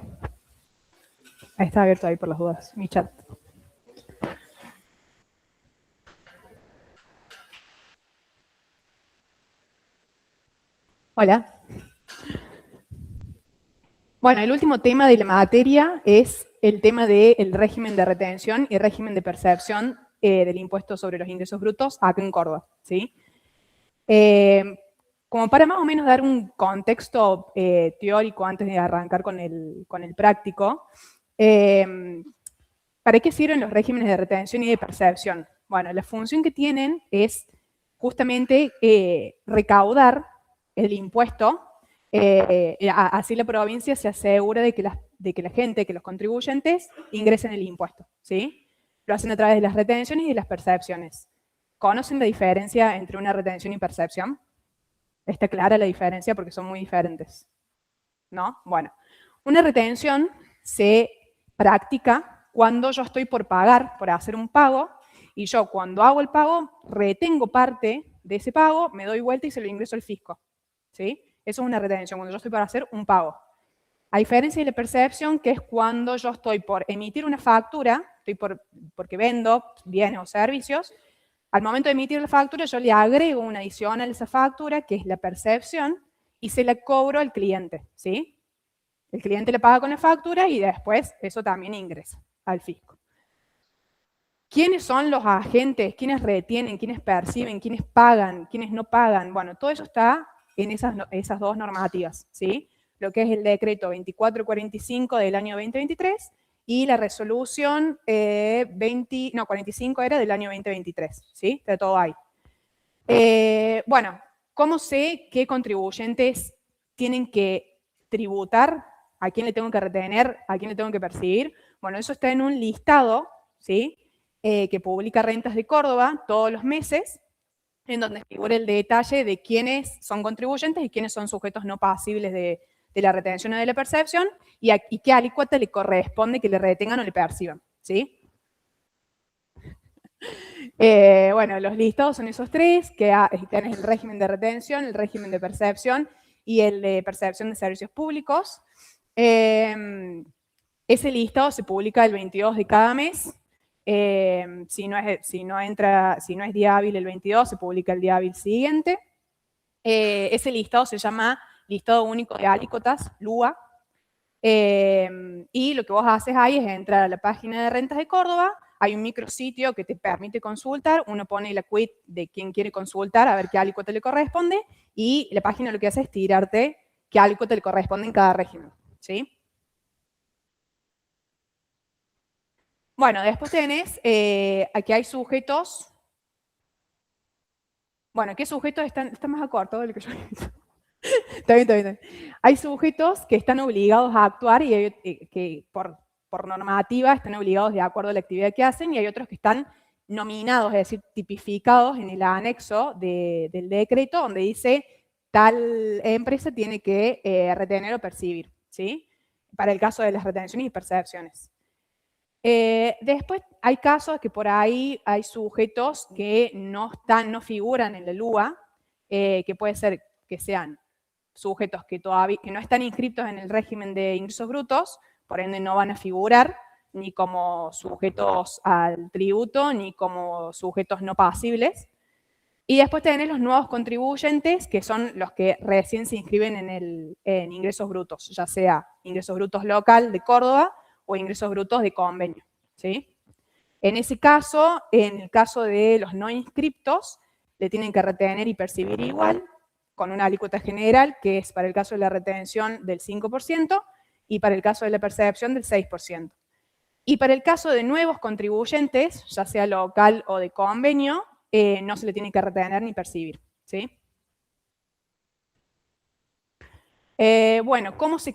Ahí está abierto ahí por las dudas, mi chat. Hola. Bueno, el último tema de la materia es el tema del régimen de retención y régimen de percepción del impuesto sobre los ingresos brutos acá en Córdoba, ¿sí? Como para más o menos dar un contexto teórico antes de arrancar con el práctico, ¿para qué sirven los regímenes de retención y de percepción? Bueno, la función que tienen es justamente recaudar el impuesto, así la provincia se asegura de que la gente, que los contribuyentes ingresen el impuesto, ¿sí? Lo hacen a través de las retenciones y de las percepciones. ¿Conocen la diferencia entre una retención y percepción? Está clara la diferencia porque son muy diferentes, ¿no? Bueno, una retención se practica cuando yo estoy por pagar, por hacer un pago, y yo cuando hago el pago retengo parte de ese pago, me doy vuelta y se lo ingreso al fisco, ¿sí? Eso es una retención, cuando yo estoy por hacer un pago. A diferencia de la percepción, que es cuando yo estoy por emitir una factura, porque vendo bienes o servicios, al momento de emitir la factura yo le agrego una adicional a esa factura, que es la percepción, y se la cobro al cliente, ¿sí? El cliente le paga con la factura y después eso también ingresa al fisco. ¿Quiénes son los agentes? ¿Quiénes retienen? ¿Quiénes perciben? ¿Quiénes pagan? ¿Quiénes no pagan? Bueno, todo eso está en esas dos normativas, ¿sí? Lo que es el decreto 2445 del año 2023 y la resolución 45 era del año 2023, ¿sí? Está todo ahí. Bueno, ¿cómo sé qué contribuyentes tienen que tributar? ¿A quién le tengo que retener? ¿A quién le tengo que percibir? Bueno, eso está en un listado, ¿sí? Que publica Rentas de Córdoba todos los meses, en donde figura el detalle de quiénes son contribuyentes y quiénes son sujetos no pasibles de la retención o de la percepción, y qué alícuota le corresponde que le retengan o le perciban, ¿sí? Bueno, los listados son esos tres, que tenés el régimen de retención, el régimen de percepción y el de percepción de servicios públicos. Ese listado se publica el 22 de cada mes. Si no es día hábil el 22, se publica el día hábil siguiente. Ese listado se llama Listado Único de Alícuotas, LUA. Y lo que vos haces ahí es entrar a la página de Rentas de Córdoba. Hay un micrositio que te permite consultar. Uno pone la quit de quien quiere consultar, a ver qué alícuota le corresponde. Y la página lo que hace es tirarte qué alícuota le corresponde en cada régimen, ¿sí? Bueno, después tenés, aquí hay sujetos. Bueno, ¿qué sujetos están más acortados de lo que yo he visto? Está bien, está bien, está bien. Hay sujetos que están obligados a actuar y hay, que por normativa están obligados de acuerdo a la actividad que hacen, y hay otros que están nominados, es decir, tipificados en el anexo del decreto donde dice tal empresa tiene que retener o percibir, ¿sí? Para el caso de las retenciones y percepciones. Después hay casos que por ahí hay sujetos que no figuran en la LUA, que puede ser que sean sujetos que no están inscritos en el régimen de ingresos brutos, por ende no van a figurar ni como sujetos al tributo, ni como sujetos no pasibles. Y después tenés los nuevos contribuyentes, que son los que recién se inscriben en ingresos brutos, ya sea ingresos brutos local de Córdoba o ingresos brutos de convenio, ¿sí? En ese caso, en el caso de los no inscriptos, le tienen que retener y percibir igual, con una alícuota general, que es para el caso de la retención del 5% y para el caso de la percepción del 6%. Y para el caso de nuevos contribuyentes, ya sea local o de convenio, no se le tiene que retener ni percibir, ¿sí? Bueno, ¿cómo es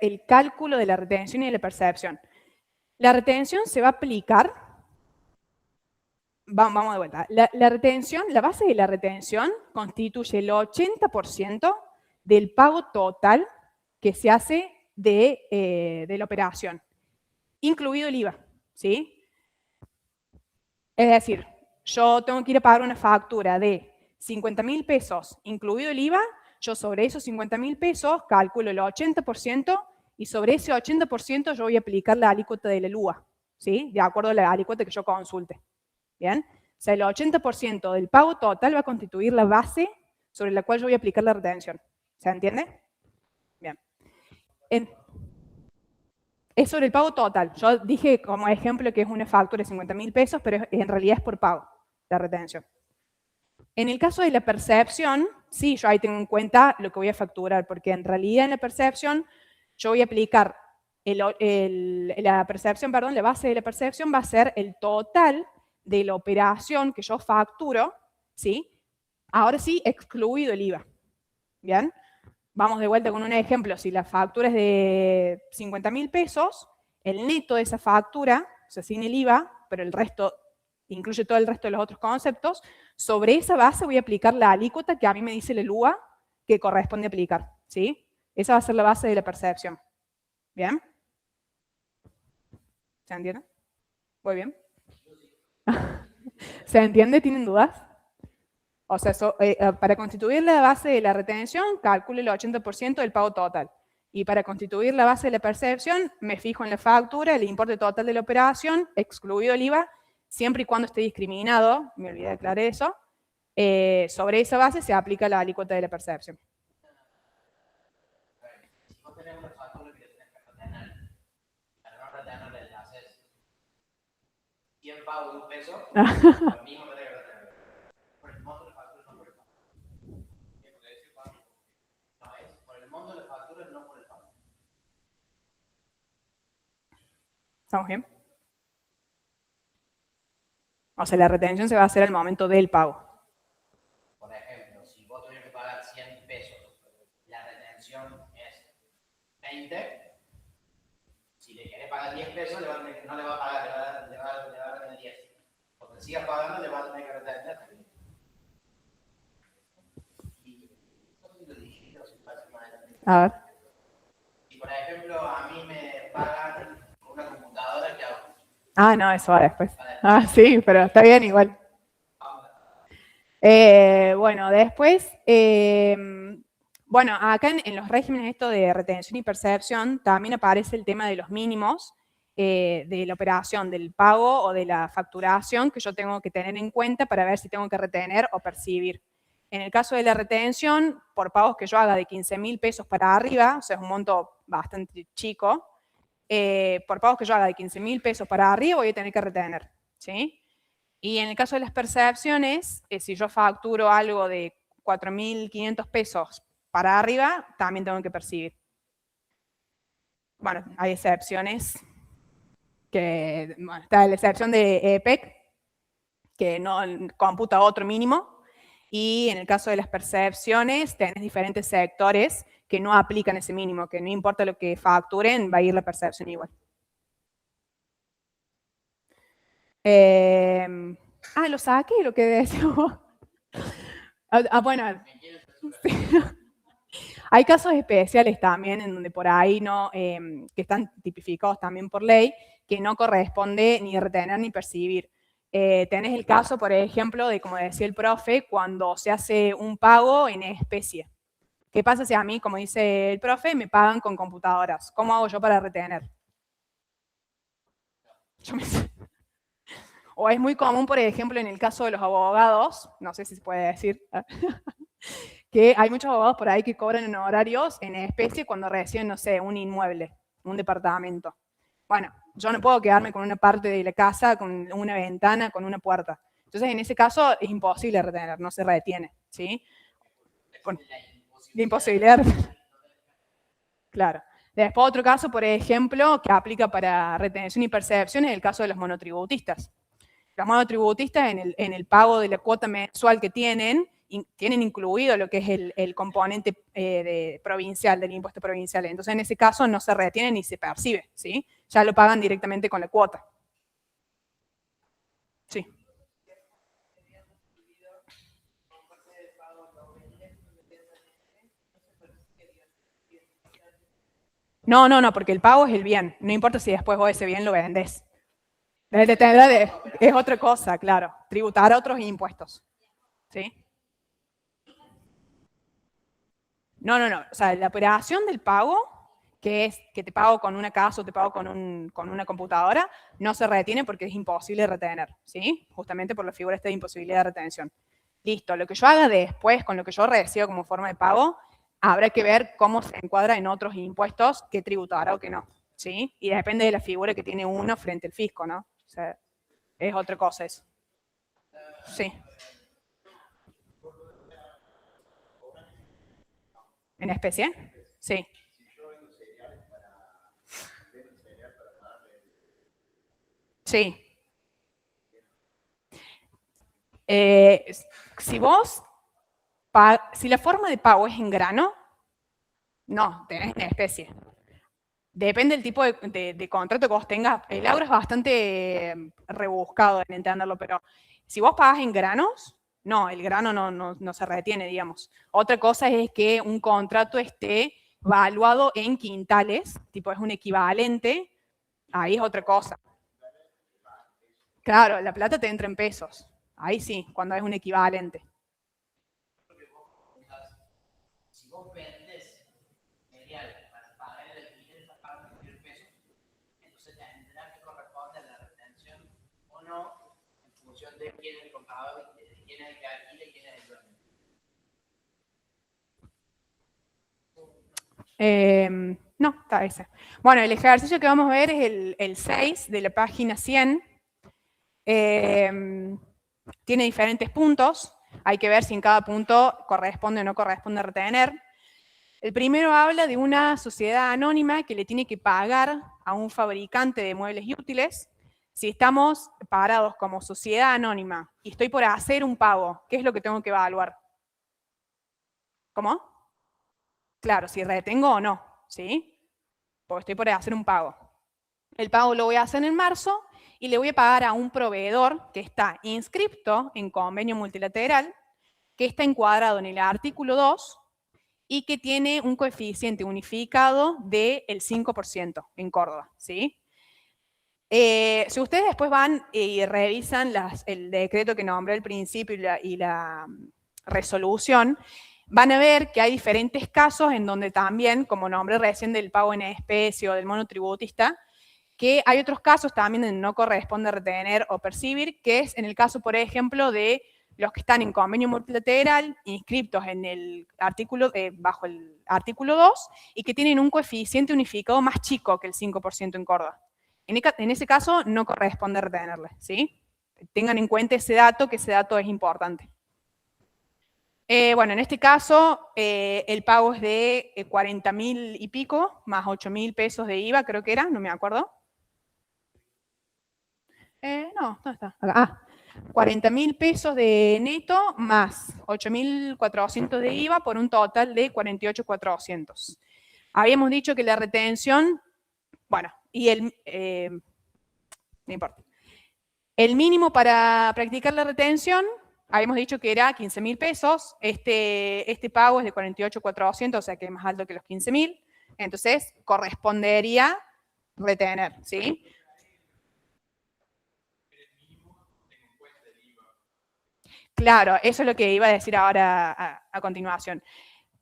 el cálculo de la retención y de la percepción? La retención se va a aplicar, vamos de vuelta, la retención, la base de la retención constituye el 80% del pago total que se hace de la operación, incluido el IVA, ¿sí? Es decir, yo tengo que ir a pagar una factura de 50.000 pesos, incluido el IVA, yo sobre esos 50.000 pesos calculo el 80% y sobre ese 80% yo voy a aplicar la alícuota de la LUA, ¿sí? De acuerdo a la alícuota que yo consulte, ¿bien? O sea, el 80% del pago total va a constituir la base sobre la cual yo voy a aplicar la retención. ¿Se entiende? Bien. Es sobre el pago total. Yo dije como ejemplo que es una factura de 50.000 pesos, pero en realidad es por pago, la retención. En el caso de la percepción, sí, yo ahí tengo en cuenta lo que voy a facturar, porque en realidad en la percepción yo voy a aplicar la base de la percepción va a ser el total de la operación que yo facturo, ¿sí? Ahora sí, excluido el IVA. ¿Bien? Vamos de vuelta con un ejemplo. Si la factura es de 50.000 pesos, el neto de esa factura, o sea, sin el IVA, pero el resto incluye todo el resto de los otros conceptos, sobre esa base voy a aplicar la alícuota que a mí me dice la LUA que corresponde aplicar, ¿sí? Esa va a ser la base de la percepción. ¿Bien? ¿Se entiende? Muy bien. ¿Se entiende? ¿Tienen dudas? O sea, para constituir la base de la retención, calculo el 80% del pago total. Y para constituir la base de la percepción, me fijo en la factura, el importe total de la operación, excluido el IVA, siempre y cuando esté discriminado, me olvidé de aclarar eso, sobre esa base se aplica la alícuota de la percepción. Si vos tenés una factura que le tenés que retener, para no retenerle le haces 100 pagos de $1, lo mismo que tenés que retener. Por el monto de la factura, no por el pago. No es por el monto de la factura, no por el pago. ¿Estamos bien? O sea, la retención se va a hacer al momento del pago. Por ejemplo, si vos tenés que pagar 100 pesos, la retención es 20. Si le querés pagar 10 pesos, no le va a pagar, le va a retener 10. Porque sigas pagando, le va a tener que retener también. A ver. Si, por ejemplo, a mí me pagan una computadora, ¿qué hago? Ah, no, eso va después. Ah, sí, pero está bien igual. Bueno, después, bueno, acá en los regímenes esto de retención y percepción también aparece el tema de los mínimos de la operación, del pago o de la facturación que yo tengo que tener en cuenta para ver si tengo que retener o percibir. En el caso de la retención, por pagos que yo haga de 15.000 pesos para arriba, o sea, es un monto bastante chico, por pagos que yo haga de 15.000 pesos para arriba voy a tener que retener, ¿sí? Y en el caso de las percepciones, si yo facturo algo de 4.500 pesos para arriba, también tengo que percibir. Bueno, hay excepciones, bueno, está la excepción de EPEC, que no computa otro mínimo, Y en el caso de las percepciones, tenés diferentes sectores que no aplican ese mínimo, que no importa lo que facturen, va a ir la percepción igual. Lo saqué, lo que decíamos. Bueno, sí. Hay casos especiales también en donde por ahí no, que están tipificados también por ley, que no corresponde ni retener ni percibir. Tenés el caso, por ejemplo, de, como decía el profe, cuando se hace un pago en especie. ¿Qué pasa si a mí, como dice el profe, me pagan con computadoras? ¿Cómo hago yo para retener? O es muy común, por ejemplo, en el caso de los abogados, no sé si se puede decir, que hay muchos abogados por ahí que cobran en horarios en especie cuando reciben, no sé, un inmueble, un departamento. Bueno, yo no puedo quedarme con una parte de la casa, con una ventana, con una puerta. Entonces, en ese caso, es imposible retener, no se retiene, ¿sí? Bueno, la imposibilidad. Claro. Después, otro caso, por ejemplo, que aplica para retención y percepción, es el caso de los monotributistas. Los monotributistas, en el pago de la cuota mensual que tienen incluido lo que es el componente provincial, del impuesto provincial. Entonces, en ese caso, no se retiene ni se percibe, ¿sí? Ya lo pagan directamente con la cuota. Sí. No, porque el pago es el bien. No importa si después vos ese bien lo vendés. Es otra cosa, claro. Tributar a otros impuestos. ¿Sí? No. O sea, la operación del pago, que es que te pago con una casa o te pago con una computadora, no se retiene porque es imposible retener, ¿sí? Justamente por la figura esta de imposibilidad de retención. Listo, lo que yo haga después con lo que yo recibo como forma de pago, habrá que ver cómo se encuadra en otros impuestos, qué tributará o qué no, ¿sí? Y depende de la figura que tiene uno frente al fisco, ¿no? O sea, es otra cosa eso. Sí. ¿En especie? Sí. Sí. Si la forma de pago es en grano, no, tenés en especie. Depende del tipo de contrato que vos tengas. El agro es bastante rebuscado en entenderlo, pero si vos pagás en granos, no, el grano no se retiene, digamos. Otra cosa es que un contrato esté valuado en quintales, tipo es un equivalente, ahí es otra cosa. Claro, la plata te entra en pesos. Ahí sí, cuando es un equivalente. Si vos vendes material para pagar el alquiler, estás pagando en pesos, entonces tendrá que corresponder la retención o no en función de quién es el comprador, de quién es el que alquila y quién es el dueño. No, está ese. Bueno, el ejercicio que vamos a ver es el 6 de la página 100. Tiene diferentes puntos. Hay que ver si en cada punto corresponde o no corresponde retener. El primero habla de una sociedad anónima que le tiene que pagar a un fabricante de muebles y útiles. Si estamos parados como sociedad anónima y estoy por hacer un pago, ¿qué es lo que tengo que evaluar? ¿Cómo? Claro, si retengo o no, ¿sí? Porque estoy por hacer un pago. El pago lo voy a hacer en marzo y le voy a pagar a un proveedor que está inscripto en convenio multilateral, que está encuadrado en el artículo 2 y que tiene un coeficiente unificado del 5% en Córdoba, ¿sí? Si ustedes después van y revisan el decreto que nombré al principio y la resolución, van a ver que hay diferentes casos en donde también, como nombré recién del pago en especie o del monotributista, que hay otros casos también donde no corresponde retener o percibir, que es en el caso, por ejemplo, de los que están en convenio multilateral, inscriptos en el artículo, bajo el artículo 2, y que tienen un coeficiente unificado más chico que el 5% en Córdoba. En ese caso no corresponde retenerle, ¿sí? Tengan en cuenta ese dato, que ese dato es importante. Bueno, en este caso, el pago es de 40.000 y pico, más 8.000 pesos de IVA, creo que era, no me acuerdo. No, ¿dónde está? Acá. 40.000 pesos de neto más 8.400 de IVA por un total de 48.400. Habíamos dicho que la retención, bueno, y no importa. El mínimo para practicar la retención, habíamos dicho que era 15.000 pesos. Este pago es de 48.400, o sea que es más alto que los 15.000. Entonces, correspondería retener, ¿sí? Claro, eso es lo que iba a decir ahora a continuación.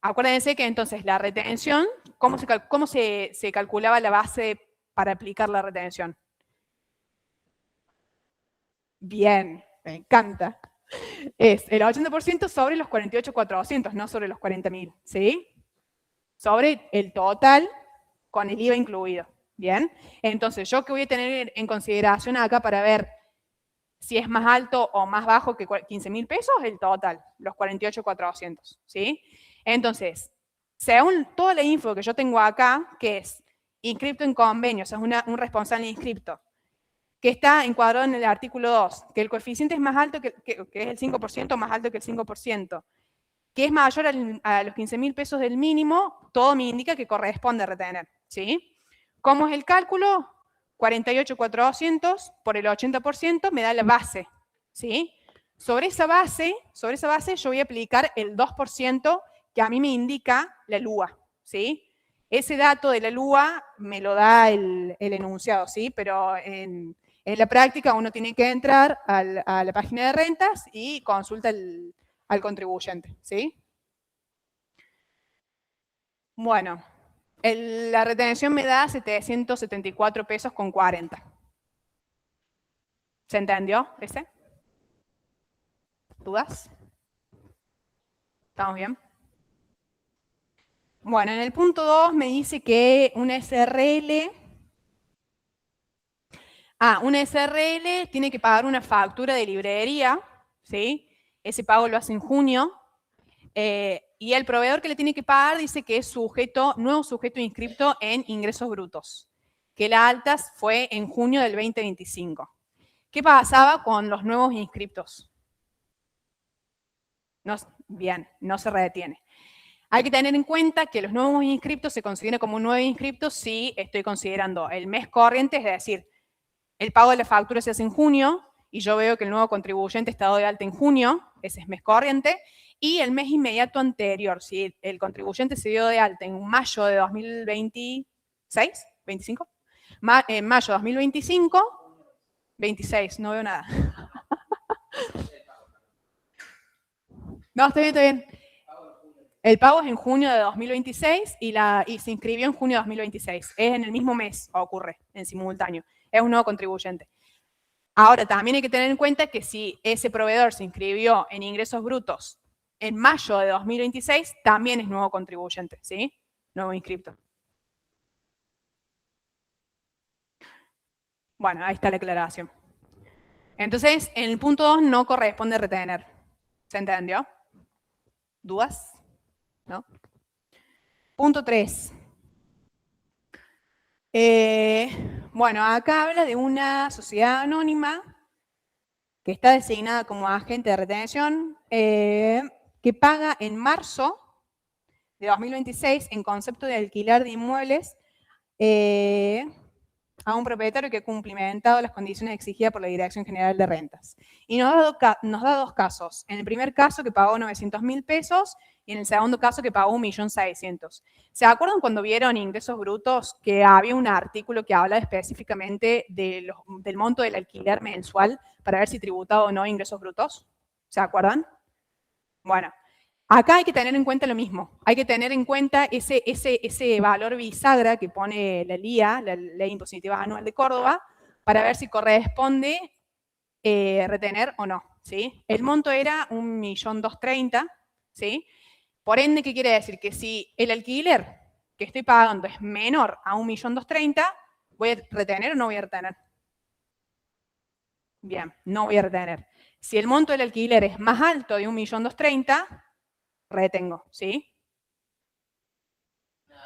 Acuérdense que entonces la retención, ¿cómo se calculaba la base para aplicar la retención? Bien, me encanta. Es el 80% sobre los 48.400, no sobre los 40.000, ¿sí? Sobre el total con el IVA incluido. Bien, entonces yo que voy a tener en consideración acá para ver si es más alto o más bajo que 15.000 pesos, el total, los 48.400, ¿sí? Entonces, según toda la info que yo tengo acá, que es inscripto en convenio, o sea, es un responsable inscripto, que está encuadrado en el artículo 2, que el coeficiente es más alto que es el 5%, más alto que el 5%, que es mayor a los 15.000 pesos del mínimo, todo me indica que corresponde retener, ¿sí? ¿Cómo es el cálculo? 48.400 por el 80% me da la base, ¿sí? Sobre esa base yo voy a aplicar el 2% que a mí me indica la LUA, ¿sí? Ese dato de la LUA me lo da el enunciado, ¿sí? Pero en la práctica uno tiene que entrar a la página de rentas y consulta al contribuyente, ¿sí? Bueno, la retención me da 774 pesos con 40. ¿Se entendió ese? ¿Dudas? ¿Estamos bien? Bueno, en el punto 2 me dice que una SRL tiene que pagar una factura de librería, ¿sí? Ese pago lo hace en junio. Y el proveedor que le tiene que pagar dice que es nuevo sujeto inscripto en ingresos brutos, que la alta fue en junio del 2025. ¿Qué pasaba con los nuevos inscriptos? Bien, no se retiene. Hay que tener en cuenta que los nuevos inscriptos se consideran como un nuevo inscripto si estoy considerando el mes corriente, es decir, el pago de la factura se hace en junio y yo veo que el nuevo contribuyente está dado de alta en junio, ese es mes corriente, y el mes inmediato anterior, si el contribuyente se dio de alta en mayo de 2026, ¿25? En mayo de 2025, 26, no veo nada. No, está bien. El pago es en junio de 2026 y se inscribió en junio de 2026. Es en el mismo mes, ocurre, en simultáneo. Es un nuevo contribuyente. Ahora, también hay que tener en cuenta que si ese proveedor se inscribió en ingresos brutos en mayo de 2026, también es nuevo contribuyente, ¿sí? Nuevo inscripto. Bueno, ahí está la aclaración. Entonces, en el punto 2 no corresponde retener. ¿Se entendió? ¿Dudas? ¿No? Punto 3. Bueno, acá habla de una sociedad anónima que está designada como agente de retención, que paga en marzo de 2026 en concepto de alquiler de inmuebles a un propietario que ha cumplimentado las condiciones exigidas por la Dirección General de Rentas. Y nos da dos casos. En el primer caso que pagó 900.000 pesos y en el segundo caso que pagó 1.600.000. ¿Se acuerdan cuando vieron ingresos brutos que había un artículo que habla específicamente del monto del alquiler mensual para ver si tributaba o no ingresos brutos? ¿Se acuerdan? Bueno, acá hay que tener en cuenta lo mismo. Hay que tener en cuenta ese valor bisagra que pone la LIA, la Ley Impositiva Anual de Córdoba, para ver si corresponde retener o no, ¿sí? El monto era 1.230.000, ¿sí? Por ende, ¿qué quiere decir? Que si el alquiler que estoy pagando es menor a 1.230.000, ¿voy a retener o no voy a retener? Bien, no voy a retener. Si el monto del alquiler es más alto de 1.230.000, retengo, ¿sí? No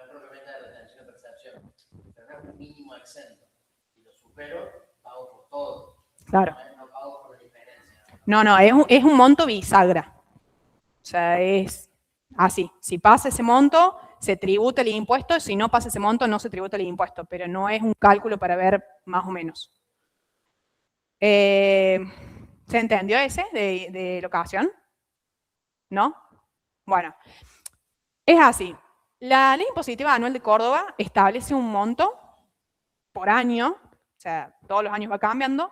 es propiamente de retención de percepción, pero no es un mínimo exento. Y los supero, pago por todo. Claro. No pago por la diferencia. No, es un monto bisagra. O sea, es así. Si pasa ese monto, se tributa el impuesto. Si no pasa ese monto, no se tributa el impuesto. Pero no es un cálculo para ver más o menos. ¿Se entendió ese de locación? ¿No? Bueno, es así. La Ley Impositiva Anual de Córdoba establece un monto por año, o sea, todos los años va cambiando,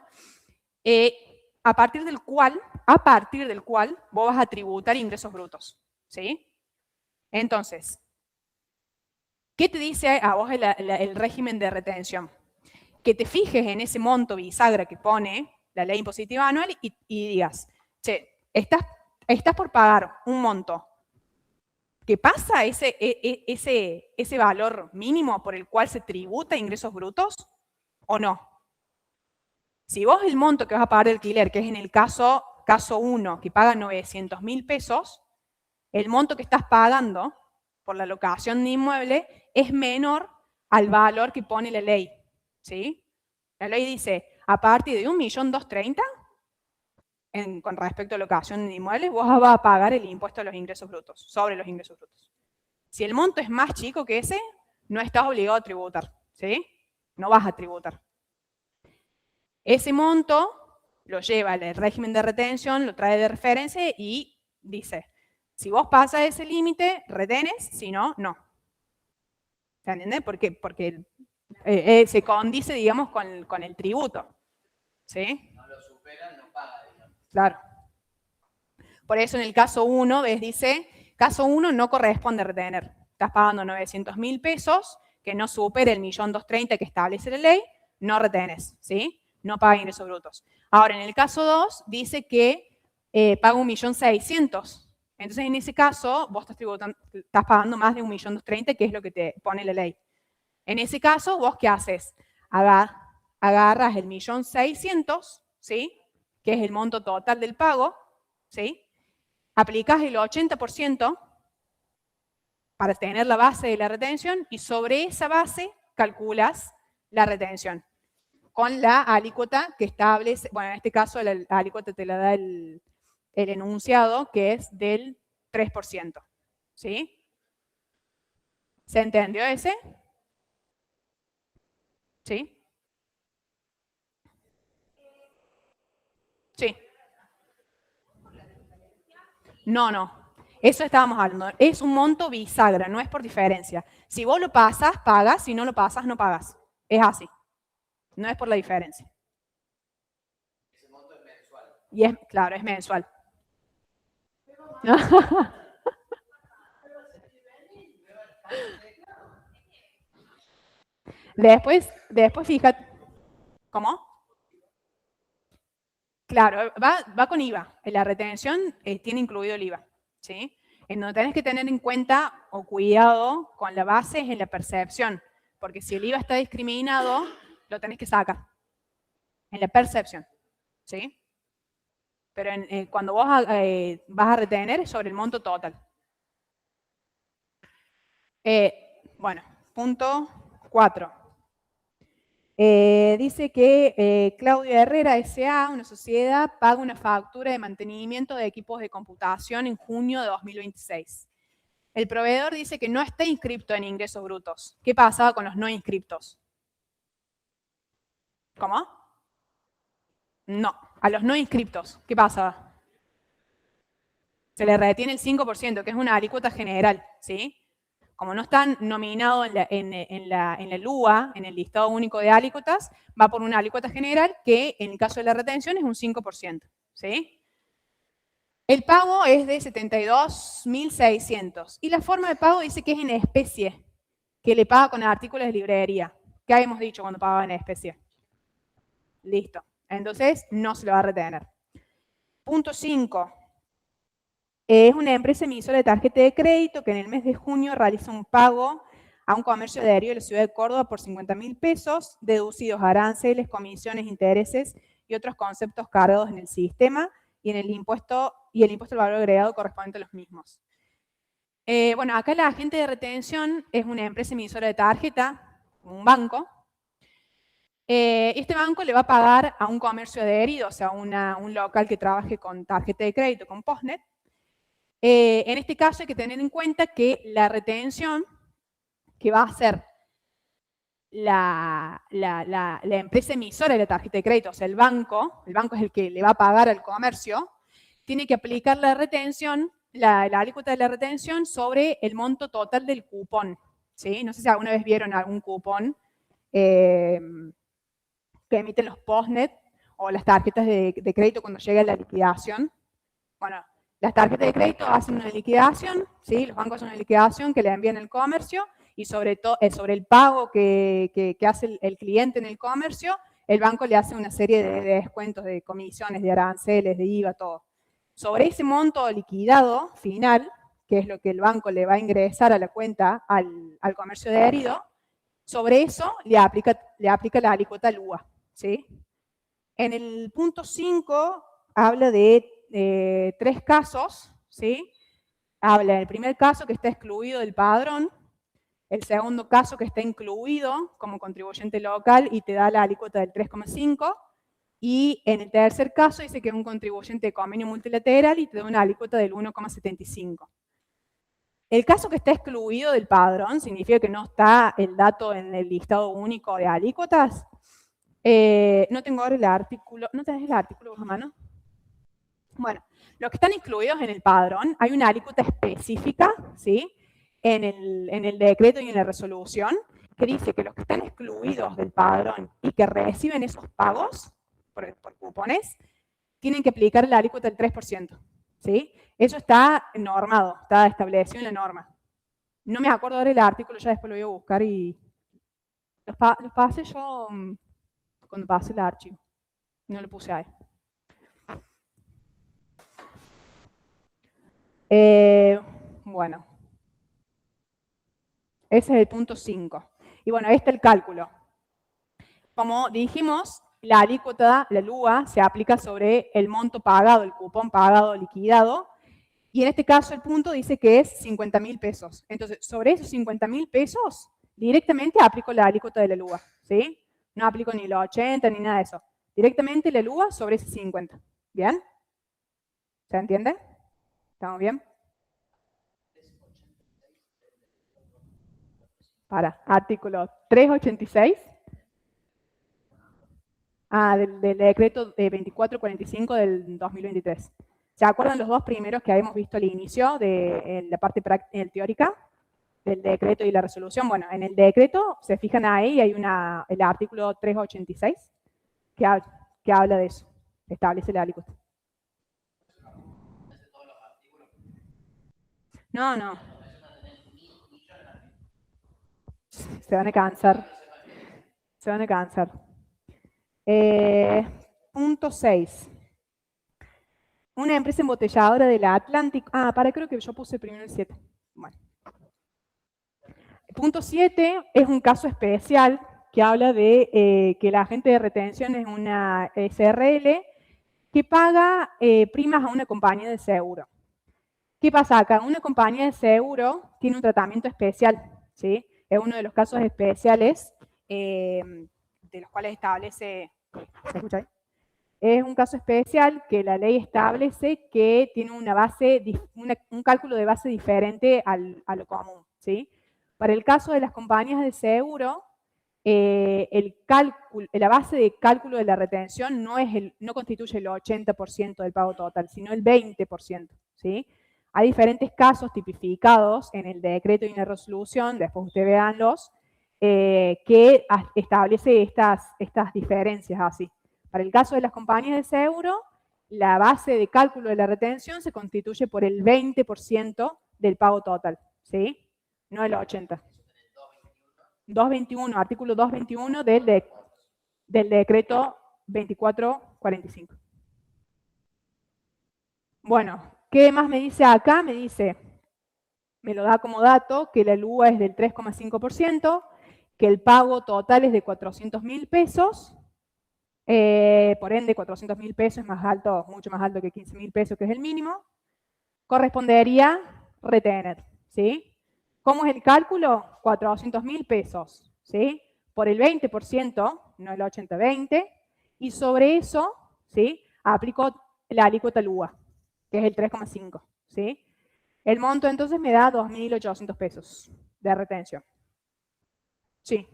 a partir del cual vos vas a tributar ingresos brutos, ¿sí? Entonces, ¿qué te dice a vos el régimen de retención? Que te fijes en ese monto bisagra que pone la Ley Impositiva Anual y digas, che, estás por pagar un monto que pasa ese valor mínimo por el cual se tributa ingresos brutos o no. Si vos el monto que vas a pagar de alquiler, que es en el caso 1, que paga 900.000 pesos, el monto que estás pagando por la locación de inmueble es menor al valor que pone la ley, ¿sí? La ley dice, a partir de 1.230.000, con respecto a locación de inmuebles, vos vas a pagar el impuesto a los ingresos brutos, sobre los ingresos brutos. Si el monto es más chico que ese, no estás obligado a tributar, ¿sí? No vas a tributar. Ese monto lo lleva el régimen de retención, lo trae de referencia y dice, si vos pasas ese límite, retenes, si no, no. ¿Se entiende? Porque se condice, digamos, con el tributo. ¿Sí? No lo supera, no paga, digamos. Claro. Por eso en el caso 1, ¿ves? Dice, caso 1 no corresponde retener. Estás pagando 900.000 pesos, que no supere el 1.230.000 que establece la ley, no retenes, ¿sí? No paga ingresos brutos. Ahora, en el caso 2, dice que paga 1.600.000. Entonces, en ese caso, vos estás pagando más de 1.230.000, que es lo que te pone la ley. En ese caso, ¿vos qué haces? Agarras el 1.600.000, ¿sí? Que es el monto total del pago, ¿sí? Aplicás el 80% para tener la base de la retención y sobre esa base calculas la retención con la alícuota que establece, bueno, en este caso la alícuota te la da el enunciado, que es del 3%, ¿sí? ¿Se entendió ese? ¿Sí? Sí. No. Eso estábamos hablando. Es un monto bisagra, no es por diferencia. Si vos lo pasas, pagas. Si no lo pasas, no pagas. Es así. No es por la diferencia. Ese monto es mensual. Y es, claro, es mensual. Después fíjate. ¿Cómo? Claro, va con IVA. La retención tiene incluido el IVA, ¿sí? En donde tenés que tener en cuenta o cuidado con la base es en la percepción, porque si el IVA está discriminado, lo tenés que sacar. En la percepción, ¿sí? Pero cuando vos vas a retener es sobre el monto total. Bueno, punto 4. Dice que Claudio Herrera S.A., una sociedad, paga una factura de mantenimiento de equipos de computación en junio de 2026. El proveedor dice que no está inscripto en ingresos brutos. ¿Qué pasaba con los no inscriptos? ¿Cómo? No, a los no inscriptos, ¿qué pasaba? Se le retiene el 5%, que es una alícuota general, ¿sí? Como no están nominados en la LUA, en el listado único de alícuotas, va por una alícuota general que en el caso de la retención es un 5%, ¿sí? El pago es de 72.600 y la forma de pago dice que es en especie, que le paga con artículos de librería. ¿Qué habíamos dicho cuando pagaba en especie? Listo. Entonces no se lo va a retener. Punto 5. Es una empresa emisora de tarjeta de crédito que en el mes de junio realiza un pago a un comercio adherido de la ciudad de Córdoba por 50.000 pesos, deducidos aranceles, comisiones, intereses y otros conceptos cargados en el sistema y en el impuesto al valor agregado correspondiente a los mismos. Bueno, acá la agente de retención es una empresa emisora de tarjeta, un banco. Este banco le va a pagar a un comercio adherido, o sea, un local que trabaje con tarjeta de crédito, con Postnet. En este caso hay que tener en cuenta que la retención que va a hacer la empresa emisora de la tarjeta de crédito, o sea, el banco es el que le va a pagar al comercio, tiene que aplicar la retención, la alícuota de la retención sobre el monto total del cupón, ¿sí? No sé si alguna vez vieron algún cupón que emiten los Postnet o las tarjetas de crédito cuando llega la liquidación. Bueno, las tarjetas de crédito hacen una liquidación, ¿sí? Los bancos hacen una liquidación que le envían al comercio y sobre el pago que hace el cliente en el comercio, el banco le hace una serie de descuentos de comisiones, de aranceles, de IVA, todo. Sobre ese monto liquidado final, que es lo que el banco le va a ingresar a la cuenta al comercio adherido, sobre eso le aplica la alícuota LUA, ¿sí? En el punto 5 habla de 3 casos, ¿sí? Habla del primer caso que está excluido del padrón, el segundo caso que está incluido como contribuyente local y te da la alícuota del 3,5, y en el tercer caso dice que es un contribuyente de convenio multilateral y te da una alícuota del 1,75. El caso que está excluido del padrón significa que no está el dato en el listado único de alícuotas. No tengo ahora el artículo. ¿No tenés el artículo a mano? Bueno, los que están incluidos en el padrón, hay una alícuota específica, ¿sí? En el decreto y en la resolución, que dice que los que están excluidos del padrón y que reciben esos pagos por cupones, tienen que aplicar la alícuota del 3%, ¿sí? Eso está normado, está establecido en la norma. No me acuerdo ahora el artículo, ya después lo voy a buscar y los pasé yo cuando pasé el archivo. No lo puse ahí. Bueno. Ese es el punto 5. Y bueno, ahí está el cálculo. Como dijimos, la alícuota, la LUA, se aplica sobre el monto pagado, el cupón pagado liquidado. Y en este caso el punto dice que es 50.000 pesos. Entonces, sobre esos 50.000 pesos, directamente aplico la alícuota de la LUA, ¿sí? No aplico ni los 80 ni nada de eso. Directamente la LUA sobre ese 50. ¿Bien? ¿Se entiende? ¿Estamos bien? Artículo 386. Del decreto de 2445 del 2023. ¿Se acuerdan los dos primeros que habíamos visto al inicio de la parte teórica del decreto y la resolución? Bueno, en el decreto, se fijan ahí, hay el artículo 386 que habla de eso, establece la alícuota. No. Se van a cansar. Punto 6. Una empresa embotelladora de la Atlántico. Creo que yo puse primero el 7. Bueno. Punto 7 es un caso especial que habla de que la agente de retención es una SRL que paga primas a una compañía de seguro. ¿Qué pasa acá? Una compañía de seguro tiene un tratamiento especial, ¿sí? Es uno de los casos especiales de los cuales establece... ¿Se escucha ahí? Es un caso especial que la ley establece que tiene un cálculo de base diferente a lo común, ¿sí? Para el caso de las compañías de seguro, la base de cálculo de la retención no constituye el 80% del pago total, sino el 20%, ¿sí? Hay diferentes casos tipificados en el decreto y en la resolución, después ustedes véanlos, que establece estas diferencias así. Para el caso de las compañías de seguro, la base de cálculo de la retención se constituye por el 20% del pago total, ¿sí? No el 80%. 221, artículo 221 del decreto 2445. Bueno, ¿qué más me dice acá? Me lo da como dato que la LUA es del 3,5%, que el pago total es de 400.000 pesos, por ende 400.000 pesos es más alto, mucho más alto que 15.000 pesos, que es el mínimo, correspondería retener, ¿sí? ¿Cómo es el cálculo? 400.000 pesos, ¿sí? por el 20%, no el 80-20, y sobre eso, ¿sí? Aplico la alícuota LUA, que es el 3,5, ¿sí? El monto entonces me da 2.800 pesos de retención. Sí.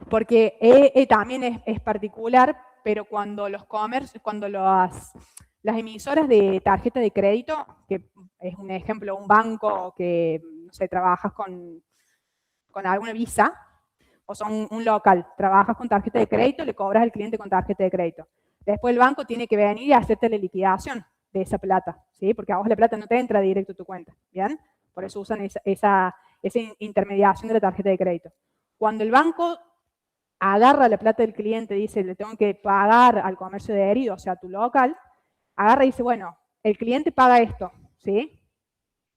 Porque también es particular, pero cuando las emisoras de tarjeta de crédito, que es un ejemplo, un banco que, no sé, trabajas con alguna Visa, o son un local, trabajas con tarjeta de crédito, le cobras al cliente con tarjeta de crédito. Después el banco tiene que venir y hacerte la liquidación de esa plata, ¿sí? Porque a vos la plata no te entra directo a tu cuenta, ¿bien? Por eso usan esa intermediación de la tarjeta de crédito. Cuando el banco agarra la plata del cliente, dice, le tengo que pagar al comercio adherido, o sea, a tu local, agarra y dice, bueno, el cliente paga esto, ¿sí?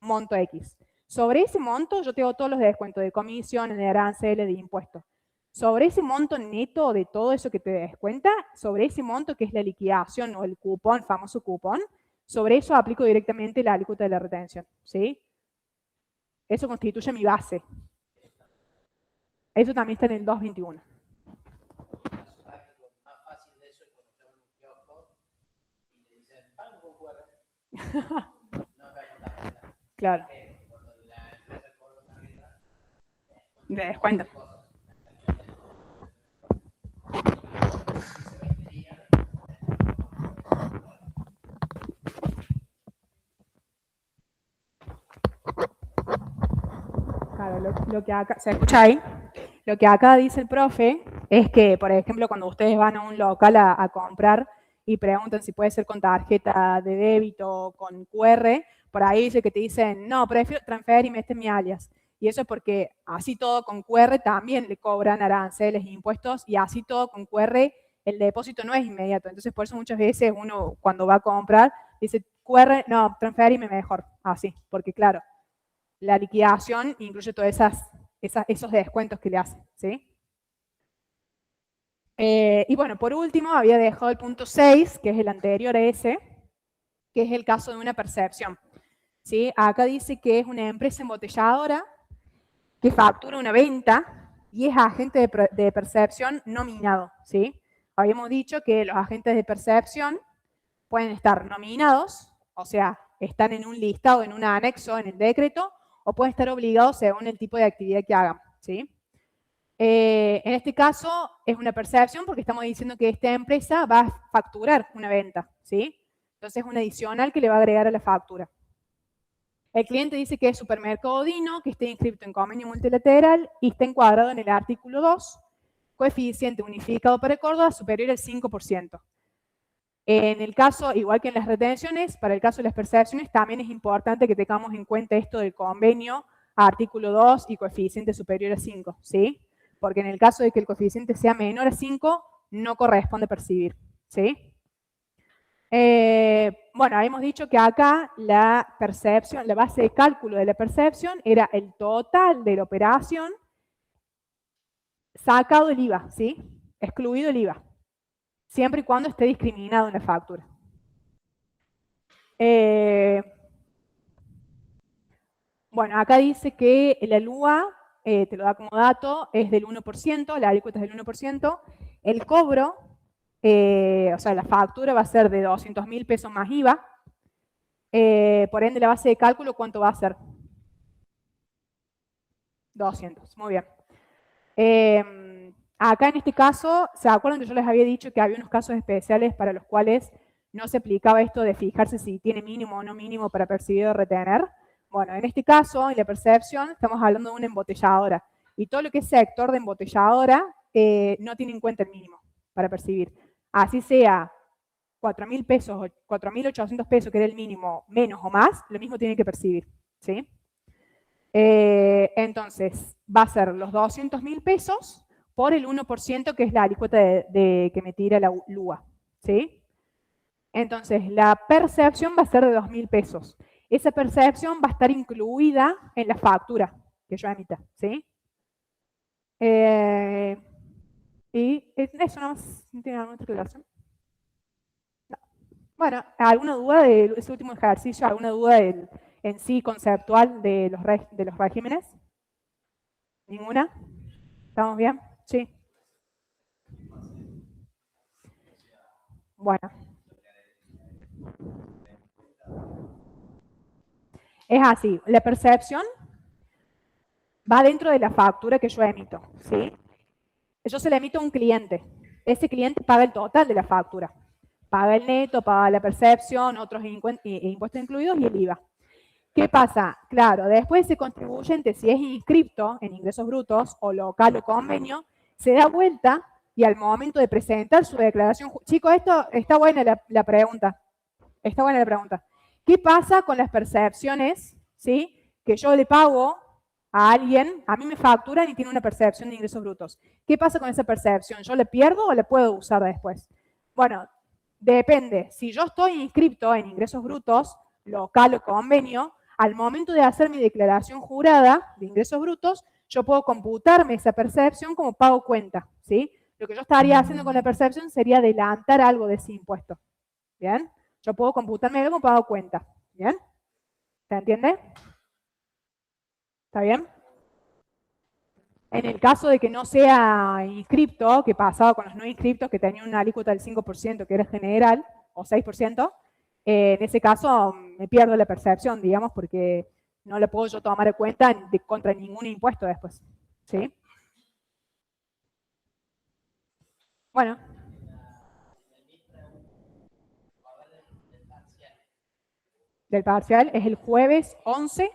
Monto X. Sobre ese monto yo tengo todos los descuentos de comisiones, de aranceles, de impuestos. Sobre ese monto neto de todo eso que te descuenta, sobre ese monto que es la liquidación o el cupón, famoso cupón, sobre eso aplico directamente la alícuota de la retención, ¿sí? Eso constituye mi base. Eso también está en el 221. Claro. De descuento. Claro, lo que acá, ¿se escucha ahí? Lo que acá dice el profe es que, por ejemplo, cuando ustedes van a un local a comprar y preguntan si puede ser con tarjeta de débito o con QR, por ahí dice que te dicen, no, prefiero transferirme, este es mi alias. Y eso es porque así todo con QR también le cobran aranceles e impuestos y así todo con QR el depósito no es inmediato. Entonces, por eso muchas veces uno cuando va a comprar dice, QR, no, transferirme mejor, así, porque claro, la liquidación incluye todos esos descuentos que le hacen, ¿sí? Y bueno, por último, había dejado el punto 6, que es el anterior a ese, que es el caso de una percepción, ¿sí? Acá dice que es una empresa embotelladora que factura una venta y es agente de percepción nominado, ¿sí? Habíamos dicho que los agentes de percepción pueden estar nominados, o sea, están en un listado, en un anexo, en el decreto, o pueden estar obligados según el tipo de actividad que hagan, ¿sí? En este caso es una percepción porque estamos diciendo que esta empresa va a facturar una venta, ¿sí? Entonces es un adicional que le va a agregar a la factura. El cliente dice que es Supermercado Dino, que está inscrito en convenio multilateral y está encuadrado en el artículo 2, coeficiente unificado para Córdoba superior al 5%. En el caso, igual que en las retenciones, para el caso de las percepciones también es importante que tengamos en cuenta esto del convenio, artículo 2 y coeficiente superior a 5, ¿sí? Porque en el caso de que el coeficiente sea menor a 5, no corresponde percibir, ¿sí? Bueno, habíamos dicho que acá la percepción, la base de cálculo de la percepción era el total de la operación sacado el IVA, ¿sí? Excluido el IVA, siempre y cuando esté discriminado en la factura. Bueno, acá dice que la LUA, te lo da como dato, es del 1%, la alícuota es del 1%, el cobro, o sea, la factura va a ser de 200.000 pesos más IVA, por ende la base de cálculo, ¿cuánto va a ser? 200, muy bien. Acá en este caso, ¿se acuerdan que yo les había dicho que había unos casos especiales para los cuales no se aplicaba esto de fijarse si tiene mínimo o no mínimo para percibir o retener? Bueno, en este caso, en la percepción, estamos hablando de una embotelladora. Y todo lo que es sector de embotelladora no tiene en cuenta el mínimo para percibir. Así sea 4.000 pesos o 4.800 pesos, que era el mínimo, menos o más, lo mismo tiene que percibir, ¿sí? Entonces, va a ser los 200.000 pesos por el 1%, que es la alícuota que me tira la LUA, ¿sí? Entonces, la percepción va a ser de 2.000 pesos. Esa percepción va a estar incluida en la factura que yo emita, ¿sí? Y eso nada más, ¿no tiene alguna otra aclaración? No. Bueno, ¿alguna duda de ese último ejercicio? ¿Alguna duda en sí conceptual de los regímenes? ¿Ninguna? ¿Estamos bien? Sí. Bueno. Es así, la percepción va dentro de la factura que yo emito, ¿sí? Yo se la emito a un cliente. Ese cliente paga el total de la factura. Paga el neto, paga la percepción, otros impuestos incluidos y el IVA. ¿Qué pasa? Claro, después ese contribuyente, si es inscripto en ingresos brutos o local o convenio, se da vuelta y al momento de presentar su declaración... Chicos, esto está buena la pregunta. Está buena la pregunta. ¿Qué pasa con las percepciones, ¿sí? Que yo le pago a alguien, a mí me facturan y tiene una percepción de ingresos brutos. ¿Qué pasa con esa percepción? ¿Yo le pierdo o la puedo usar después? Bueno, depende. Si yo estoy inscripto en ingresos brutos, local o convenio, al momento de hacer mi declaración jurada de ingresos brutos, yo puedo computarme esa percepción como pago cuenta, ¿sí? Lo que yo estaría haciendo con la percepción sería adelantar algo de ese impuesto, ¿bien? Yo puedo computarme algo como pago cuenta, ¿bien? ¿Se entiende? ¿Está bien? En el caso de que no sea inscripto, que pasaba con los no inscriptos, que tenían una alícuota del 5%, que era general, o 6%, en ese caso me pierdo la percepción, digamos, porque no le puedo yo tomar en cuenta contra ningún impuesto después. ¿Sí? Bueno. Del parcial es el jueves 11.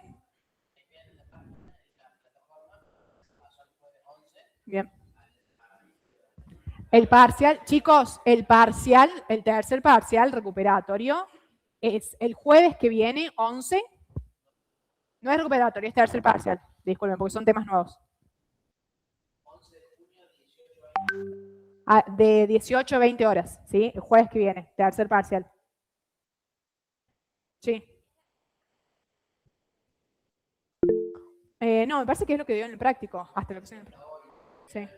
Bien. El parcial, chicos, el tercer parcial recuperatorio es el jueves que viene, 11. No es recuperatorio, es tercer parcial. Disculpen, porque son temas nuevos. De 18 a 20 horas, ¿sí? El jueves que viene, tercer parcial. Sí. No, me parece que es lo que dio en el práctico, hasta lo que se... Sí.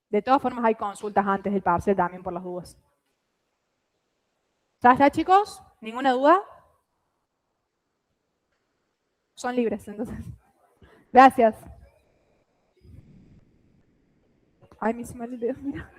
De todas formas hay consultas antes del parcial también por las dudas. ¿Ya está, chicos? ¿Ninguna duda? Son libres, entonces. Gracias. Ay, me hice mal el dedo, mira.